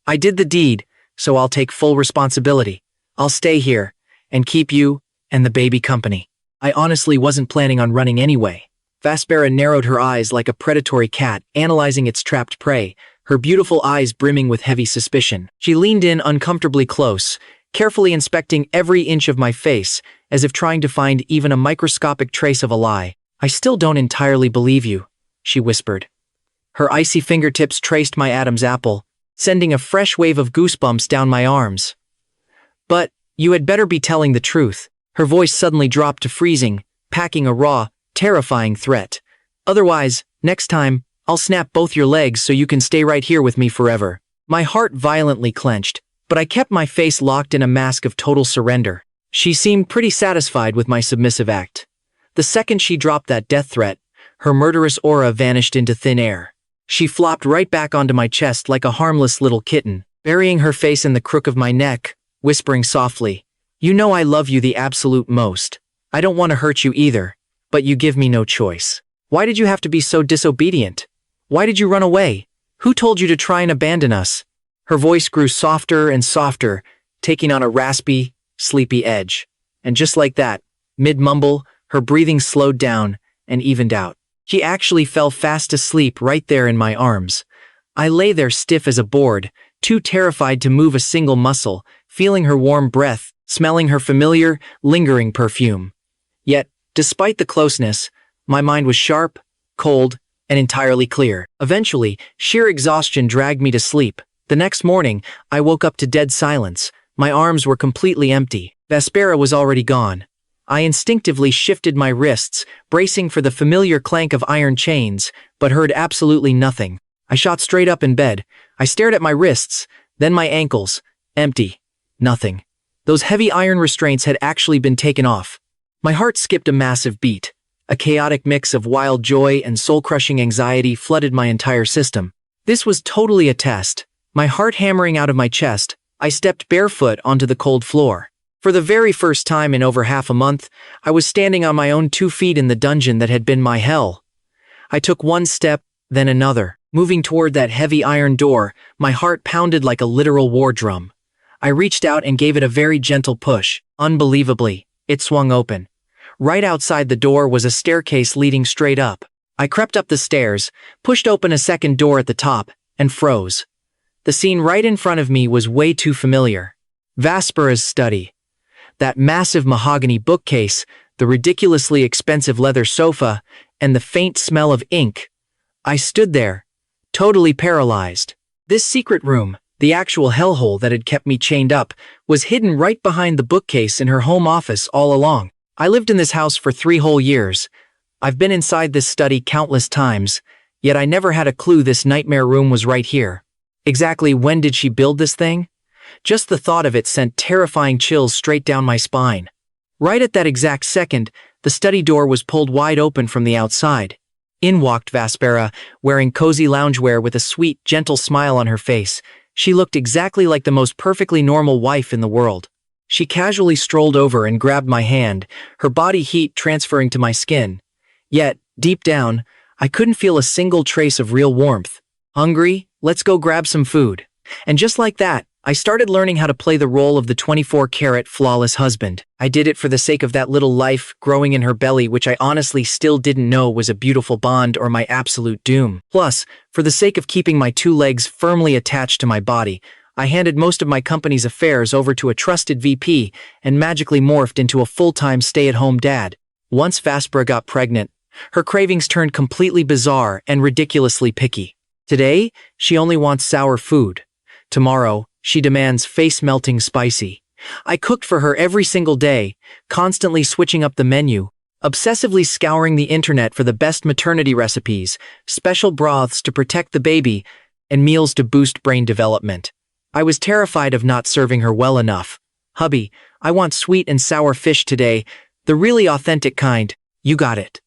I did the deed, so I'll take full responsibility. I'll stay here, and keep you and the baby company." I honestly wasn't planning on running anyway. Vespera narrowed her eyes like a predatory cat, analyzing its trapped prey, her beautiful eyes brimming with heavy suspicion. She leaned in uncomfortably close, carefully inspecting every inch of my face, as if trying to find even a microscopic trace of a lie. "I still don't entirely believe you," she whispered. Her icy fingertips traced my Adam's apple, sending a fresh wave of goosebumps down my arms. "But you had better be telling the truth." Her voice suddenly dropped to freezing, packing a raw, terrifying threat. "Otherwise, next time, I'll snap both your legs so you can stay right here with me forever." My heart violently clenched, but I kept my face locked in a mask of total surrender. She seemed pretty satisfied with my submissive act. The second she dropped that death threat, her murderous aura vanished into thin air. She flopped right back onto my chest like a harmless little kitten, burying her face in the crook of my neck, whispering softly, "You know I love you the absolute most. I don't want to hurt you either, but you give me no choice. Why did you have to be so disobedient? Why did you run away? Who told you to try and abandon us?" Her voice grew softer and softer, taking on a raspy, sleepy edge. And just like that, mid-mumble, her breathing slowed down and evened out. She actually fell fast asleep right there in my arms. I lay there stiff as a board, too terrified to move a single muscle, feeling her warm breath, smelling her familiar, lingering perfume. Yet, despite the closeness, my mind was sharp, cold, and entirely clear. Eventually, sheer exhaustion dragged me to sleep. The next morning, I woke up to dead silence. My arms were completely empty. Vespera was already gone. I instinctively shifted my wrists, bracing for the familiar clank of iron chains, but heard absolutely nothing. I shot straight up in bed. I stared at my wrists, then my ankles. Empty. Nothing. Those heavy iron restraints had actually been taken off. My heart skipped a massive beat. A chaotic mix of wild joy and soul-crushing anxiety flooded my entire system. This was totally a test. My heart hammering out of my chest, I stepped barefoot onto the cold floor. For the very first time in over half a month, I was standing on my own 2 feet in the dungeon that had been my hell. I took one step, then another. Moving toward that heavy iron door, my heart pounded like a literal war drum. I reached out and gave it a very gentle push. Unbelievably, it swung open. Right outside the door was a staircase leading straight up. I crept up the stairs, pushed open a second door at the top, and froze. The scene right in front of me was way too familiar. Vespera's study. That massive mahogany bookcase, the ridiculously expensive leather sofa, and the faint smell of ink. I stood there, totally paralyzed. This secret room, the actual hellhole that had kept me chained up, was hidden right behind the bookcase in her home office all along. I lived in this house for 3 whole years. I've been inside this study countless times, yet I never had a clue this nightmare room was right here. Exactly when did she build this thing? Just the thought of it sent terrifying chills straight down my spine. Right at that exact second, The study door was pulled wide open from the outside. In walked Vespera, wearing cozy loungewear with a sweet, gentle smile on her face. She looked exactly like the most perfectly normal wife in the world. She casually strolled over and grabbed my hand, her body heat transferring to my skin. Yet, deep down, I couldn't feel a single trace of real warmth. Hungry? Let's go grab some food. And just like that, I started learning how to play the role of the 24-karat flawless husband. I did it for the sake of that little life growing in her belly, which I honestly still didn't know was a beautiful bond or my absolute doom. Plus, for the sake of keeping my 2 legs firmly attached to my body, I handed most of my company's affairs over to a trusted VP and magically morphed into a full-time stay-at-home dad. Once Vespera got pregnant, her cravings turned completely bizarre and ridiculously picky. Today, she only wants sour food. Tomorrow, she demands face-melting spicy. I cooked for her every single day, constantly switching up the menu, obsessively scouring the internet for the best maternity recipes, special broths to protect the baby, and meals to boost brain development. I was terrified of not serving her well enough. Hubby, I want sweet and sour fish today, the really authentic kind. You got it.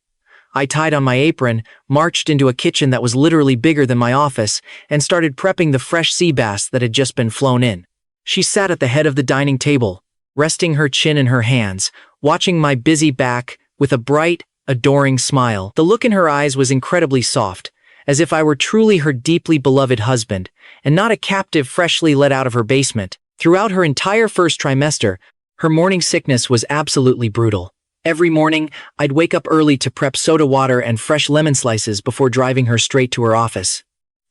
I tied on my apron, marched into a kitchen that was literally bigger than my office, and started prepping the fresh sea bass that had just been flown in. She sat at the head of the dining table, resting her chin in her hands, watching my busy back with a bright, adoring smile. The look in her eyes was incredibly soft, as if I were truly her deeply beloved husband, and not a captive freshly let out of her basement. Throughout her entire first trimester, her morning sickness was absolutely brutal. Every morning, I'd wake up early to prep soda water and fresh lemon slices before driving her straight to her office.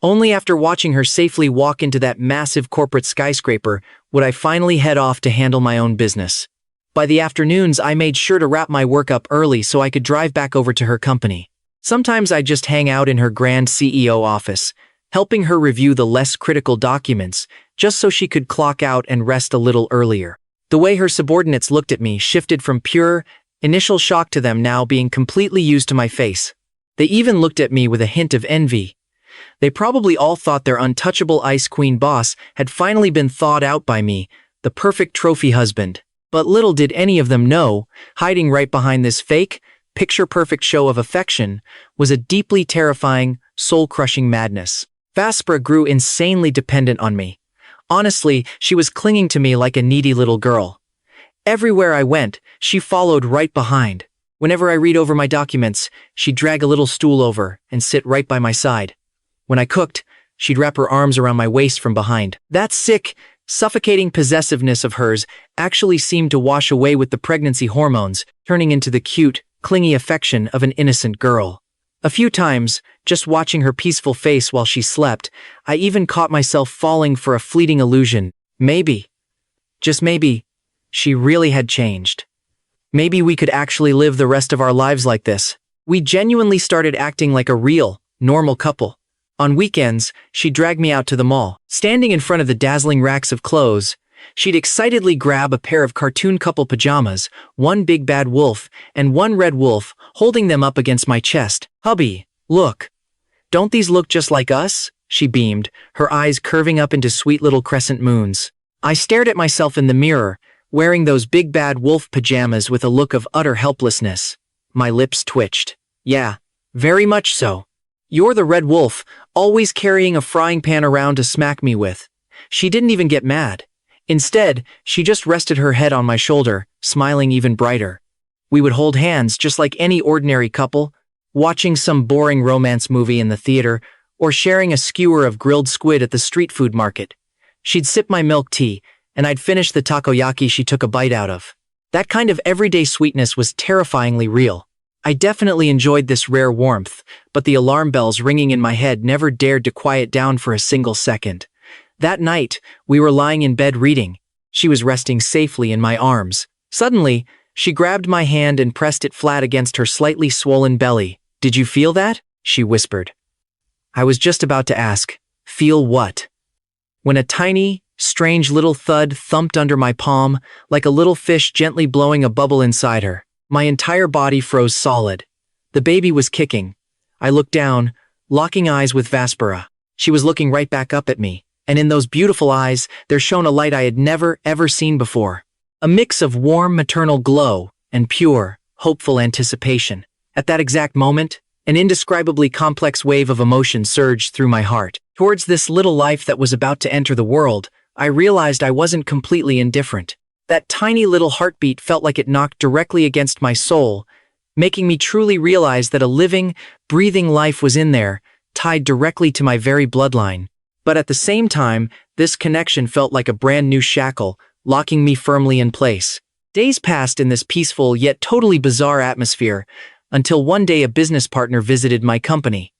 Only after watching her safely walk into that massive corporate skyscraper would I finally head off to handle my own business. By the afternoons, I made sure to wrap my work up early so I could drive back over to her company. Sometimes I'd just hang out in her grand CEO office, helping her review the less critical documents, just so she could clock out and rest a little earlier. The way her subordinates looked at me shifted from pure, initial shock to them now being completely used to my face. They even looked at me with a hint of envy. They probably all thought their untouchable Ice Queen boss had finally been thawed out by me, the perfect trophy husband. But little did any of them know, hiding right behind this fake, picture-perfect show of affection was a deeply terrifying, soul-crushing madness. Vespera grew insanely dependent on me. Honestly, she was clinging to me like a needy little girl. Everywhere I went, she followed right behind. Whenever I read over my documents, she'd drag a little stool over and sit right by my side. When I cooked, she'd wrap her arms around my waist from behind. That sick, suffocating possessiveness of hers actually seemed to wash away with the pregnancy hormones, turning into the cute, clingy affection of an innocent girl. A few times, just watching her peaceful face while she slept, I even caught myself falling for a fleeting illusion. Maybe, just maybe, she really had changed. Maybe we could actually live the rest of our lives like this. We genuinely started acting like a real, normal couple. On weekends, she'd drag me out to the mall. Standing in front of the dazzling racks of clothes, she'd excitedly grab a pair of cartoon couple pajamas, one big bad wolf and one red wolf, holding them up against my chest. Hubby, look. Don't these look just like us? She beamed, her eyes curving up into sweet little crescent moons. I stared at myself in the mirror, wearing those big bad wolf pajamas with a look of utter helplessness. My lips twitched. Yeah, very much so. You're the red wolf, always carrying a frying pan around to smack me with. She didn't even get mad. Instead, she just rested her head on my shoulder, smiling even brighter. We would hold hands just like any ordinary couple, watching some boring romance movie in the theater, or sharing a skewer of grilled squid at the street food market. She'd sip my milk tea, and I'd finish the takoyaki she took a bite out of. That kind of everyday sweetness was terrifyingly real. I definitely enjoyed this rare warmth, but the alarm bells ringing in my head never dared to quiet down for a single second. That night, we were lying in bed reading. She was resting safely in my arms. Suddenly, she grabbed my hand and pressed it flat against her slightly swollen belly. "Did you feel that?" she whispered. I was just about to ask, "Feel what?" when a tiny, strange little thud thumped under my palm, like a little fish gently blowing a bubble inside her. My entire body froze solid. The baby was kicking. I looked down, locking eyes with Vespera. She was looking right back up at me, and in those beautiful eyes, there shone a light I had never, ever seen before. A mix of warm maternal glow and pure, hopeful anticipation. At that exact moment, an indescribably complex wave of emotion surged through my heart. Towards this little life that was about to enter the world, I realized I wasn't completely indifferent. That tiny little heartbeat felt like it knocked directly against my soul, making me truly realize that a living, breathing life was in there, tied directly to my very bloodline. But at the same time, this connection felt like a brand new shackle, locking me firmly in place. Days passed in this peaceful yet totally bizarre atmosphere, until one day a business partner visited my company.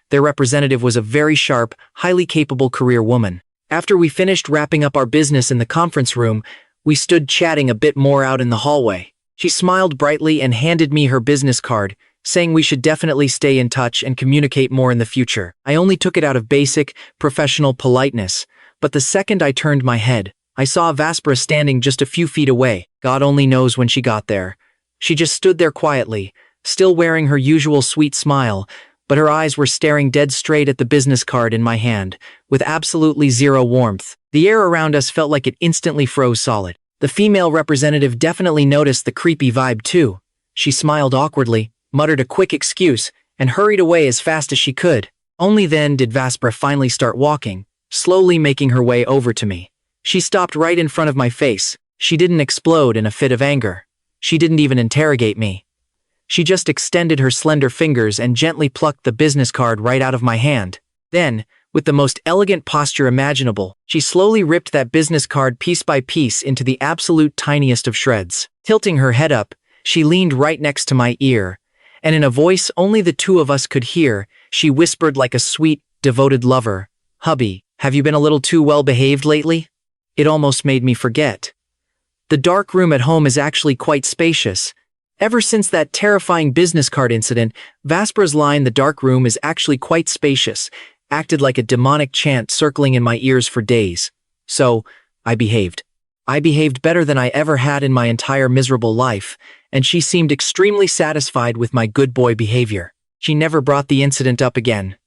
Their representative was a very sharp, highly capable career woman. After we finished wrapping up our business in the conference room, we stood chatting a bit more out in the hallway. She smiled brightly and handed me her business card, saying we should definitely stay in touch and communicate more in the future. I only took it out of basic, professional politeness, but the second I turned my head, I saw Vespera standing just a few feet away. God only knows when she got there. She just stood there quietly, still wearing her usual sweet smile, but her eyes were staring dead straight at the business card in my hand, with absolutely zero warmth. The air around us felt like it instantly froze solid. The female representative definitely noticed the creepy vibe too. She smiled awkwardly, muttered a quick excuse, and hurried away as fast as she could. Only then did Vespera finally start walking, slowly making her way over to me. She stopped right in front of my face. She didn't explode in a fit of anger. She didn't even interrogate me. She just extended her slender fingers and gently plucked the business card right out of my hand. Then, with the most elegant posture imaginable, she slowly ripped that business card piece by piece into the absolute tiniest of shreds. Tilting her head up, she leaned right next to my ear, and in a voice only the two of us could hear, she whispered like a sweet, devoted lover, "Hubby, have you been a little too well-behaved lately?" It almost made me forget. The dark room at home is actually quite spacious. Ever since that terrifying business card incident, Vespera's line, "The dark room is actually quite spacious," acted like a demonic chant circling in my ears for days. So, I behaved. I behaved better than I ever had in my entire miserable life, and she seemed extremely satisfied with my good boy behavior. She never brought the incident up again.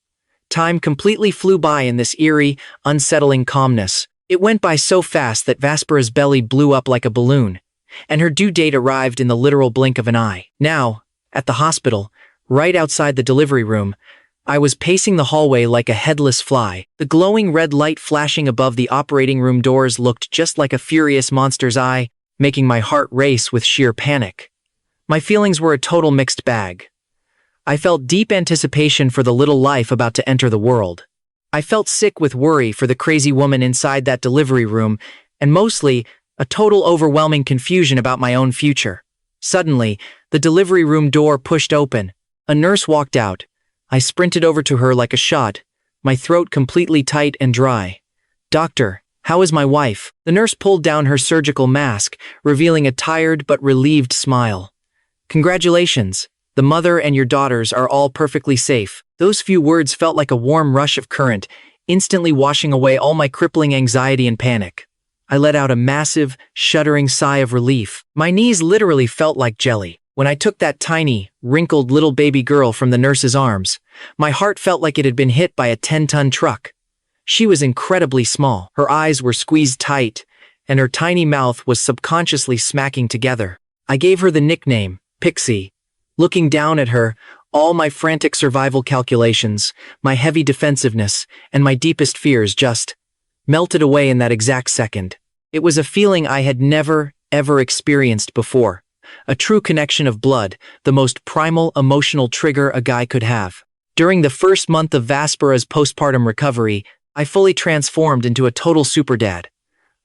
Time completely flew by in this eerie, unsettling calmness. It went by so fast that Vespera's belly blew up like a balloon, and her due date arrived in the literal blink of an eye. Now, at the hospital, right outside the delivery room, I was pacing the hallway like a headless fly. The glowing red light flashing above the operating room doors looked just like a furious monster's eye, making my heart race with sheer panic. My feelings were a total mixed bag. I felt deep anticipation for the little life about to enter the world. I felt sick with worry for the crazy woman inside that delivery room, and mostly, a total overwhelming confusion about my own future. Suddenly, the delivery room door pushed open. A nurse walked out. I sprinted over to her like a shot, my throat completely tight and dry. "Doctor, how is my wife?" The nurse pulled down her surgical mask, revealing a tired but relieved smile. "Congratulations. The mother and your daughters are all perfectly safe." Those few words felt like a warm rush of current, instantly washing away all my crippling anxiety and panic. I let out a massive, shuddering sigh of relief. My knees literally felt like jelly. When I took that tiny, wrinkled little baby girl from the nurse's arms, my heart felt like it had been hit by a 10-ton truck. She was incredibly small. Her eyes were squeezed tight, and her tiny mouth was subconsciously smacking together. I gave her the nickname, Pixie. Looking down at her, all my frantic survival calculations, my heavy defensiveness, and my deepest fears just melted away in that exact second. It was a feeling I had never, ever experienced before. A true connection of blood, the most primal emotional trigger a guy could have. During the first month of Vespera's postpartum recovery, I fully transformed into a total superdad.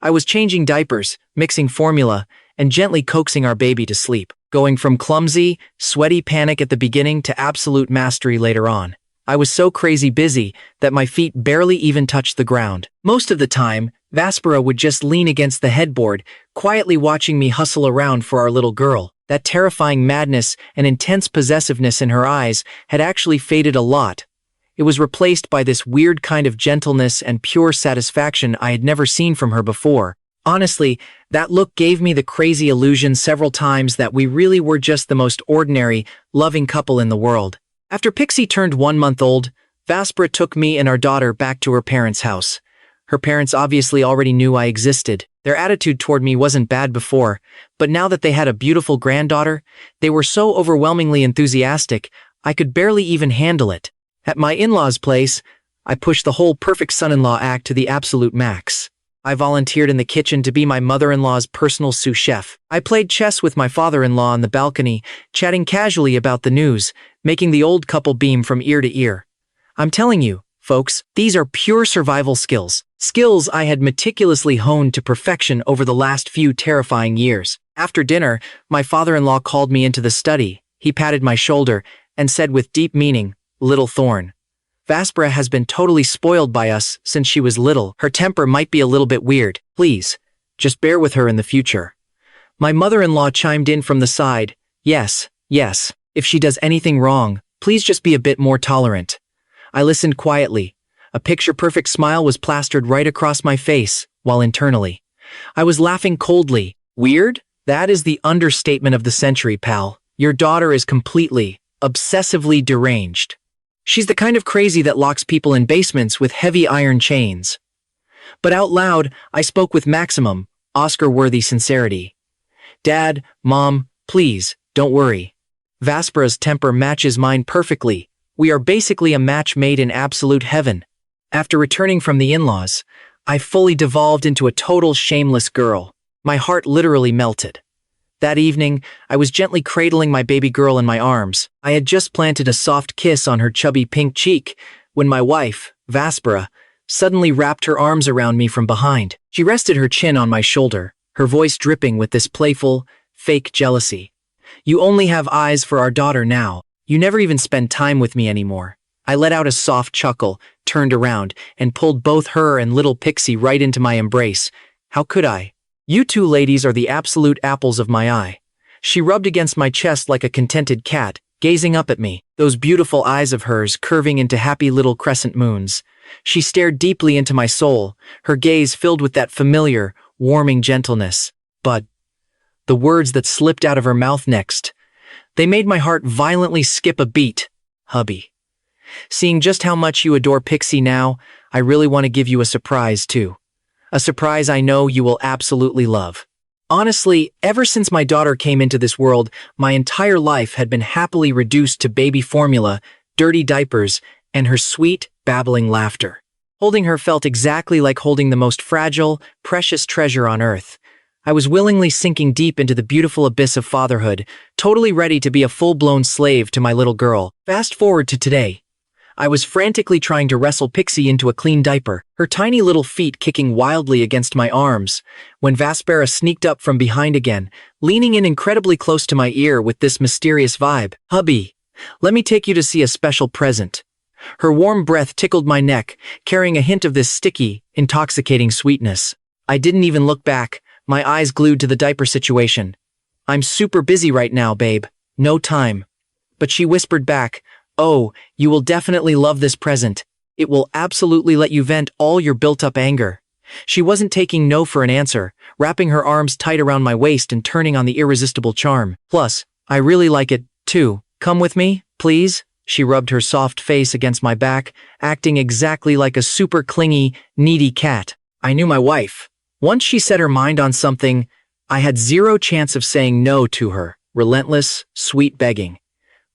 I was changing diapers, mixing formula, and gently coaxing our baby to sleep, going from clumsy, sweaty panic at the beginning to absolute mastery later on. I was so crazy busy that my feet barely even touched the ground. Most of the time, Vespera would just lean against the headboard, quietly watching me hustle around for our little girl. That terrifying madness and intense possessiveness in her eyes had actually faded a lot. It was replaced by this weird kind of gentleness and pure satisfaction I had never seen from her before. Honestly, that look gave me the crazy illusion several times that we really were just the most ordinary, loving couple in the world. After Pixie turned 1 month old, Vespera took me and our daughter back to her parents' house. Her parents obviously already knew I existed. Their attitude toward me wasn't bad before, but now that they had a beautiful granddaughter, they were so overwhelmingly enthusiastic, I could barely even handle it. At my in-laws' place, I pushed the whole perfect son-in-law act to the absolute max. I volunteered in the kitchen to be my mother-in-law's personal sous chef. I played chess with my father-in-law on the balcony, chatting casually about the news, making the old couple beam from ear to ear. I'm telling you, folks, these are pure survival skills. Skills I had meticulously honed to perfection over the last few terrifying years. After dinner, my father-in-law called me into the study. He patted my shoulder and said with deep meaning, "Little Thorne, Vespera has been totally spoiled by us since she was little. Her temper might be a little bit weird. Please, just bear with her in the future." My mother-in-law chimed in from the side, "Yes, yes, if she does anything wrong, please just be a bit more tolerant." I listened quietly. A picture-perfect smile was plastered right across my face, while internally, I was laughing coldly. Weird? That is the understatement of the century, pal. Your daughter is completely, obsessively deranged. She's the kind of crazy that locks people in basements with heavy iron chains. But out loud, I spoke with maximum, Oscar-worthy sincerity. Dad, Mom, please, don't worry. Vespera's temper matches mine perfectly. We are basically a match made in absolute heaven. After returning from the in-laws, I fully devolved into a total shameless girl. My heart literally melted. That evening, I was gently cradling my baby girl in my arms. I had just planted a soft kiss on her chubby pink cheek when my wife, Vespera, suddenly wrapped her arms around me from behind. She rested her chin on my shoulder, her voice dripping with this playful, fake jealousy. "You only have eyes for our daughter now. You never even spend time with me anymore." I let out a soft chuckle, turned around, and pulled both her and little Pixie right into my embrace. How could I? "You two ladies are the absolute apples of my eye." She rubbed against my chest like a contented cat, gazing up at me, those beautiful eyes of hers curving into happy little crescent moons. She stared deeply into my soul, her gaze filled with that familiar, warming gentleness. But the words that slipped out of her mouth next, they made my heart violently skip a beat. "Hubby, seeing just how much you adore Pixie now, I really want to give you a surprise too. A surprise I know you will absolutely love." Honestly, ever since my daughter came into this world, my entire life had been happily reduced to baby formula, dirty diapers, and her sweet, babbling laughter. Holding her felt exactly like holding the most fragile, precious treasure on earth. I was willingly sinking deep into the beautiful abyss of fatherhood, totally ready to be a full-blown slave to my little girl. Fast forward to today. I was frantically trying to wrestle Pixie into a clean diaper, her tiny little feet kicking wildly against my arms, when Vespera sneaked up from behind again, leaning in incredibly close to my ear with this mysterious vibe. "Hubby, let me take you to see a special present." Her warm breath tickled my neck, carrying a hint of this sticky, intoxicating sweetness. I didn't even look back, my eyes glued to the diaper situation. "I'm super busy right now, babe. No time." But she whispered back, "Oh, you will definitely love this present. It will absolutely let you vent all your built-up anger." She wasn't taking no for an answer, wrapping her arms tight around my waist and turning on the irresistible charm. "Plus, I really like it, too. Come with me, please?" She rubbed her soft face against my back, acting exactly like a super clingy, needy cat. I knew my wife. Once she set her mind on something, I had zero chance of saying no to her relentless, sweet begging.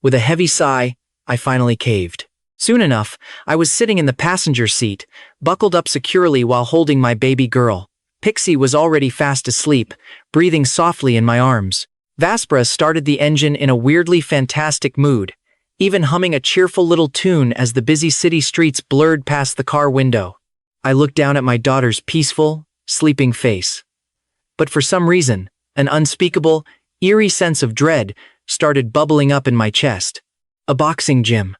With a heavy sigh, I finally caved. Soon enough, I was sitting in the passenger seat, buckled up securely while holding my baby girl. Pixie was already fast asleep, breathing softly in my arms. Vespera started the engine in a weirdly fantastic mood, even humming a cheerful little tune as the busy city streets blurred past the car window. I looked down at my daughter's peaceful, sleeping face. But for some reason, an unspeakable, eerie sense of dread started bubbling up in my chest. A boxing gym.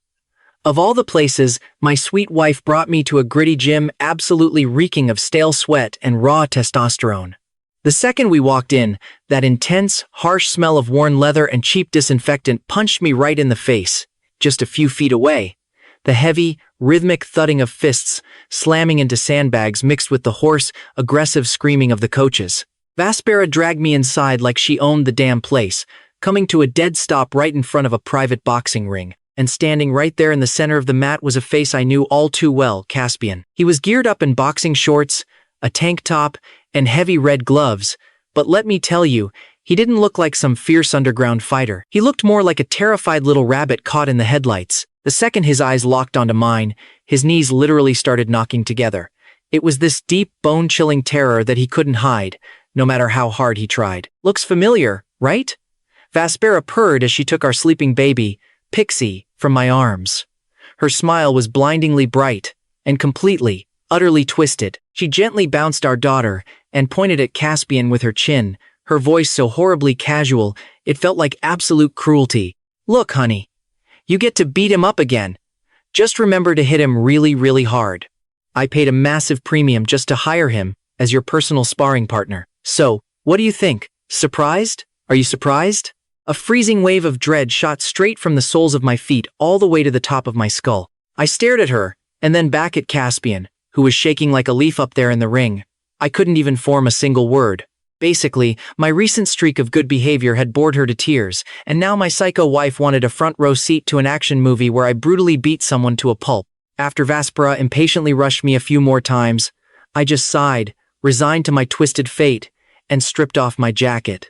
Of all the places, my sweet wife brought me to a gritty gym absolutely reeking of stale sweat and raw testosterone. The second we walked in, that intense, harsh smell of worn leather and cheap disinfectant punched me right in the face. Just a few feet away, the heavy, rhythmic thudding of fists slamming into sandbags mixed with the hoarse, aggressive screaming of the coaches. Vespera dragged me inside like she owned the damn place, coming to a dead stop right in front of a private boxing ring. And standing right there in the center of the mat was a face I knew all too well, Caspian. He was geared up in boxing shorts, a tank top, and heavy red gloves, but let me tell you, he didn't look like some fierce underground fighter. He looked more like a terrified little rabbit caught in the headlights. The second his eyes locked onto mine, his knees literally started knocking together. It was this deep, bone-chilling terror that he couldn't hide, no matter how hard he tried. "Looks familiar, right?" Vespera purred as she took our sleeping baby, Pixie, from my arms. Her smile was blindingly bright and completely, utterly twisted. She gently bounced our daughter and pointed at Caspian with her chin, her voice so horribly casual it felt like absolute cruelty. "Look, honey, you get to beat him up again. Just remember to hit him really, really hard. I paid a massive premium just to hire him as your personal sparring partner. So, what do you think? Surprised? Are you surprised?" A freezing wave of dread shot straight from the soles of my feet all the way to the top of my skull. I stared at her, and then back at Caspian, who was shaking like a leaf up there in the ring. I couldn't even form a single word. Basically, my recent streak of good behavior had bored her to tears, and now my psycho wife wanted a front row seat to an action movie where I brutally beat someone to a pulp. After Vespera impatiently rushed me a few more times, I just sighed, resigned to my twisted fate, and stripped off my jacket.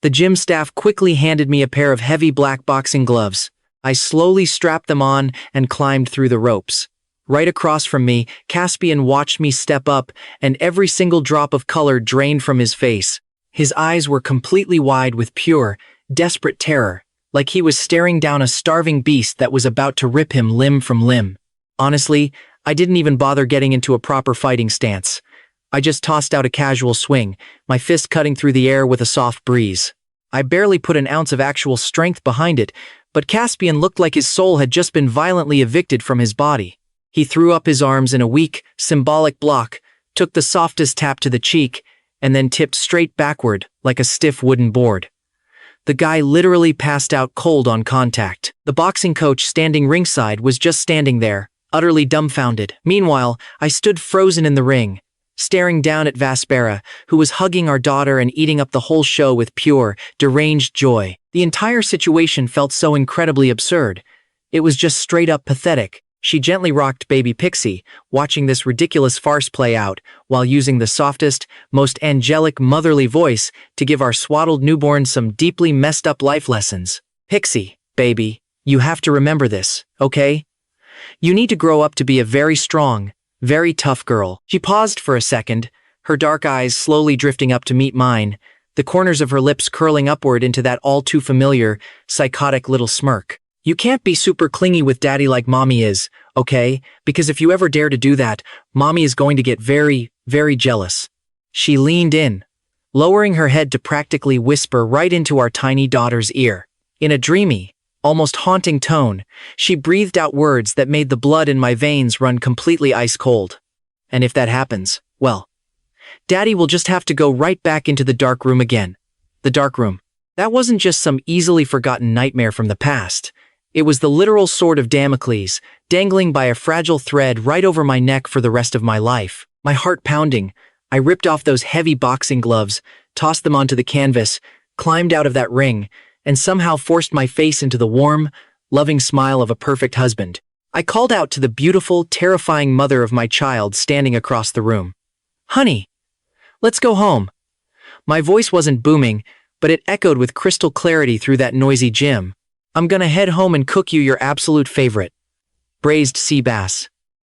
The gym staff quickly handed me a pair of heavy black boxing gloves. I slowly strapped them on and climbed through the ropes. Right across from me, Caspian watched me step up, and every single drop of color drained from his face. His eyes were completely wide with pure, desperate terror, like he was staring down a starving beast that was about to rip him limb from limb. Honestly, I didn't even bother getting into a proper fighting stance. I just tossed out a casual swing, my fist cutting through the air with a soft breeze. I barely put an ounce of actual strength behind it, but Caspian looked like his soul had just been violently evicted from his body. He threw up his arms in a weak, symbolic block, took the softest tap to the cheek, and then tipped straight backward like a stiff wooden board. The guy literally passed out cold on contact. The boxing coach standing ringside was just standing there, utterly dumbfounded. Meanwhile, I stood frozen in the ring, staring down at Vespera, who was hugging our daughter and eating up the whole show with pure, deranged joy. The entire situation felt so incredibly absurd. It was just straight up pathetic. She gently rocked baby Pixie, watching this ridiculous farce play out, while using the softest, most angelic motherly voice to give our swaddled newborn some deeply messed up life lessons. "Pixie, baby, you have to remember this, okay? You need to grow up to be a very strong, very tough girl." She paused for a second, her dark eyes slowly drifting up to meet mine, the corners of her lips curling upward into that all-too-familiar, psychotic little smirk. "You can't be super clingy with daddy like mommy is, okay? Because if you ever dare to do that, mommy is going to get very, very jealous." She leaned in, lowering her head to practically whisper right into our tiny daughter's ear. In a dreamy, almost haunting tone, she breathed out words that made the blood in my veins run completely ice cold. "And if that happens, well, daddy will just have to go right back into the dark room again." The dark room. That wasn't just some easily forgotten nightmare from the past. It was the literal sword of Damocles, dangling by a fragile thread right over my neck for the rest of my life. My heart pounding, I ripped off those heavy boxing gloves, tossed them onto the canvas, climbed out of that ring, and somehow forced my face into the warm, loving smile of a perfect husband. I called out to the beautiful, terrifying mother of my child standing across the room. "Honey, let's go home." My voice wasn't booming, but it echoed with crystal clarity through that noisy gym. "I'm gonna head home and cook you your absolute favorite braised sea bass."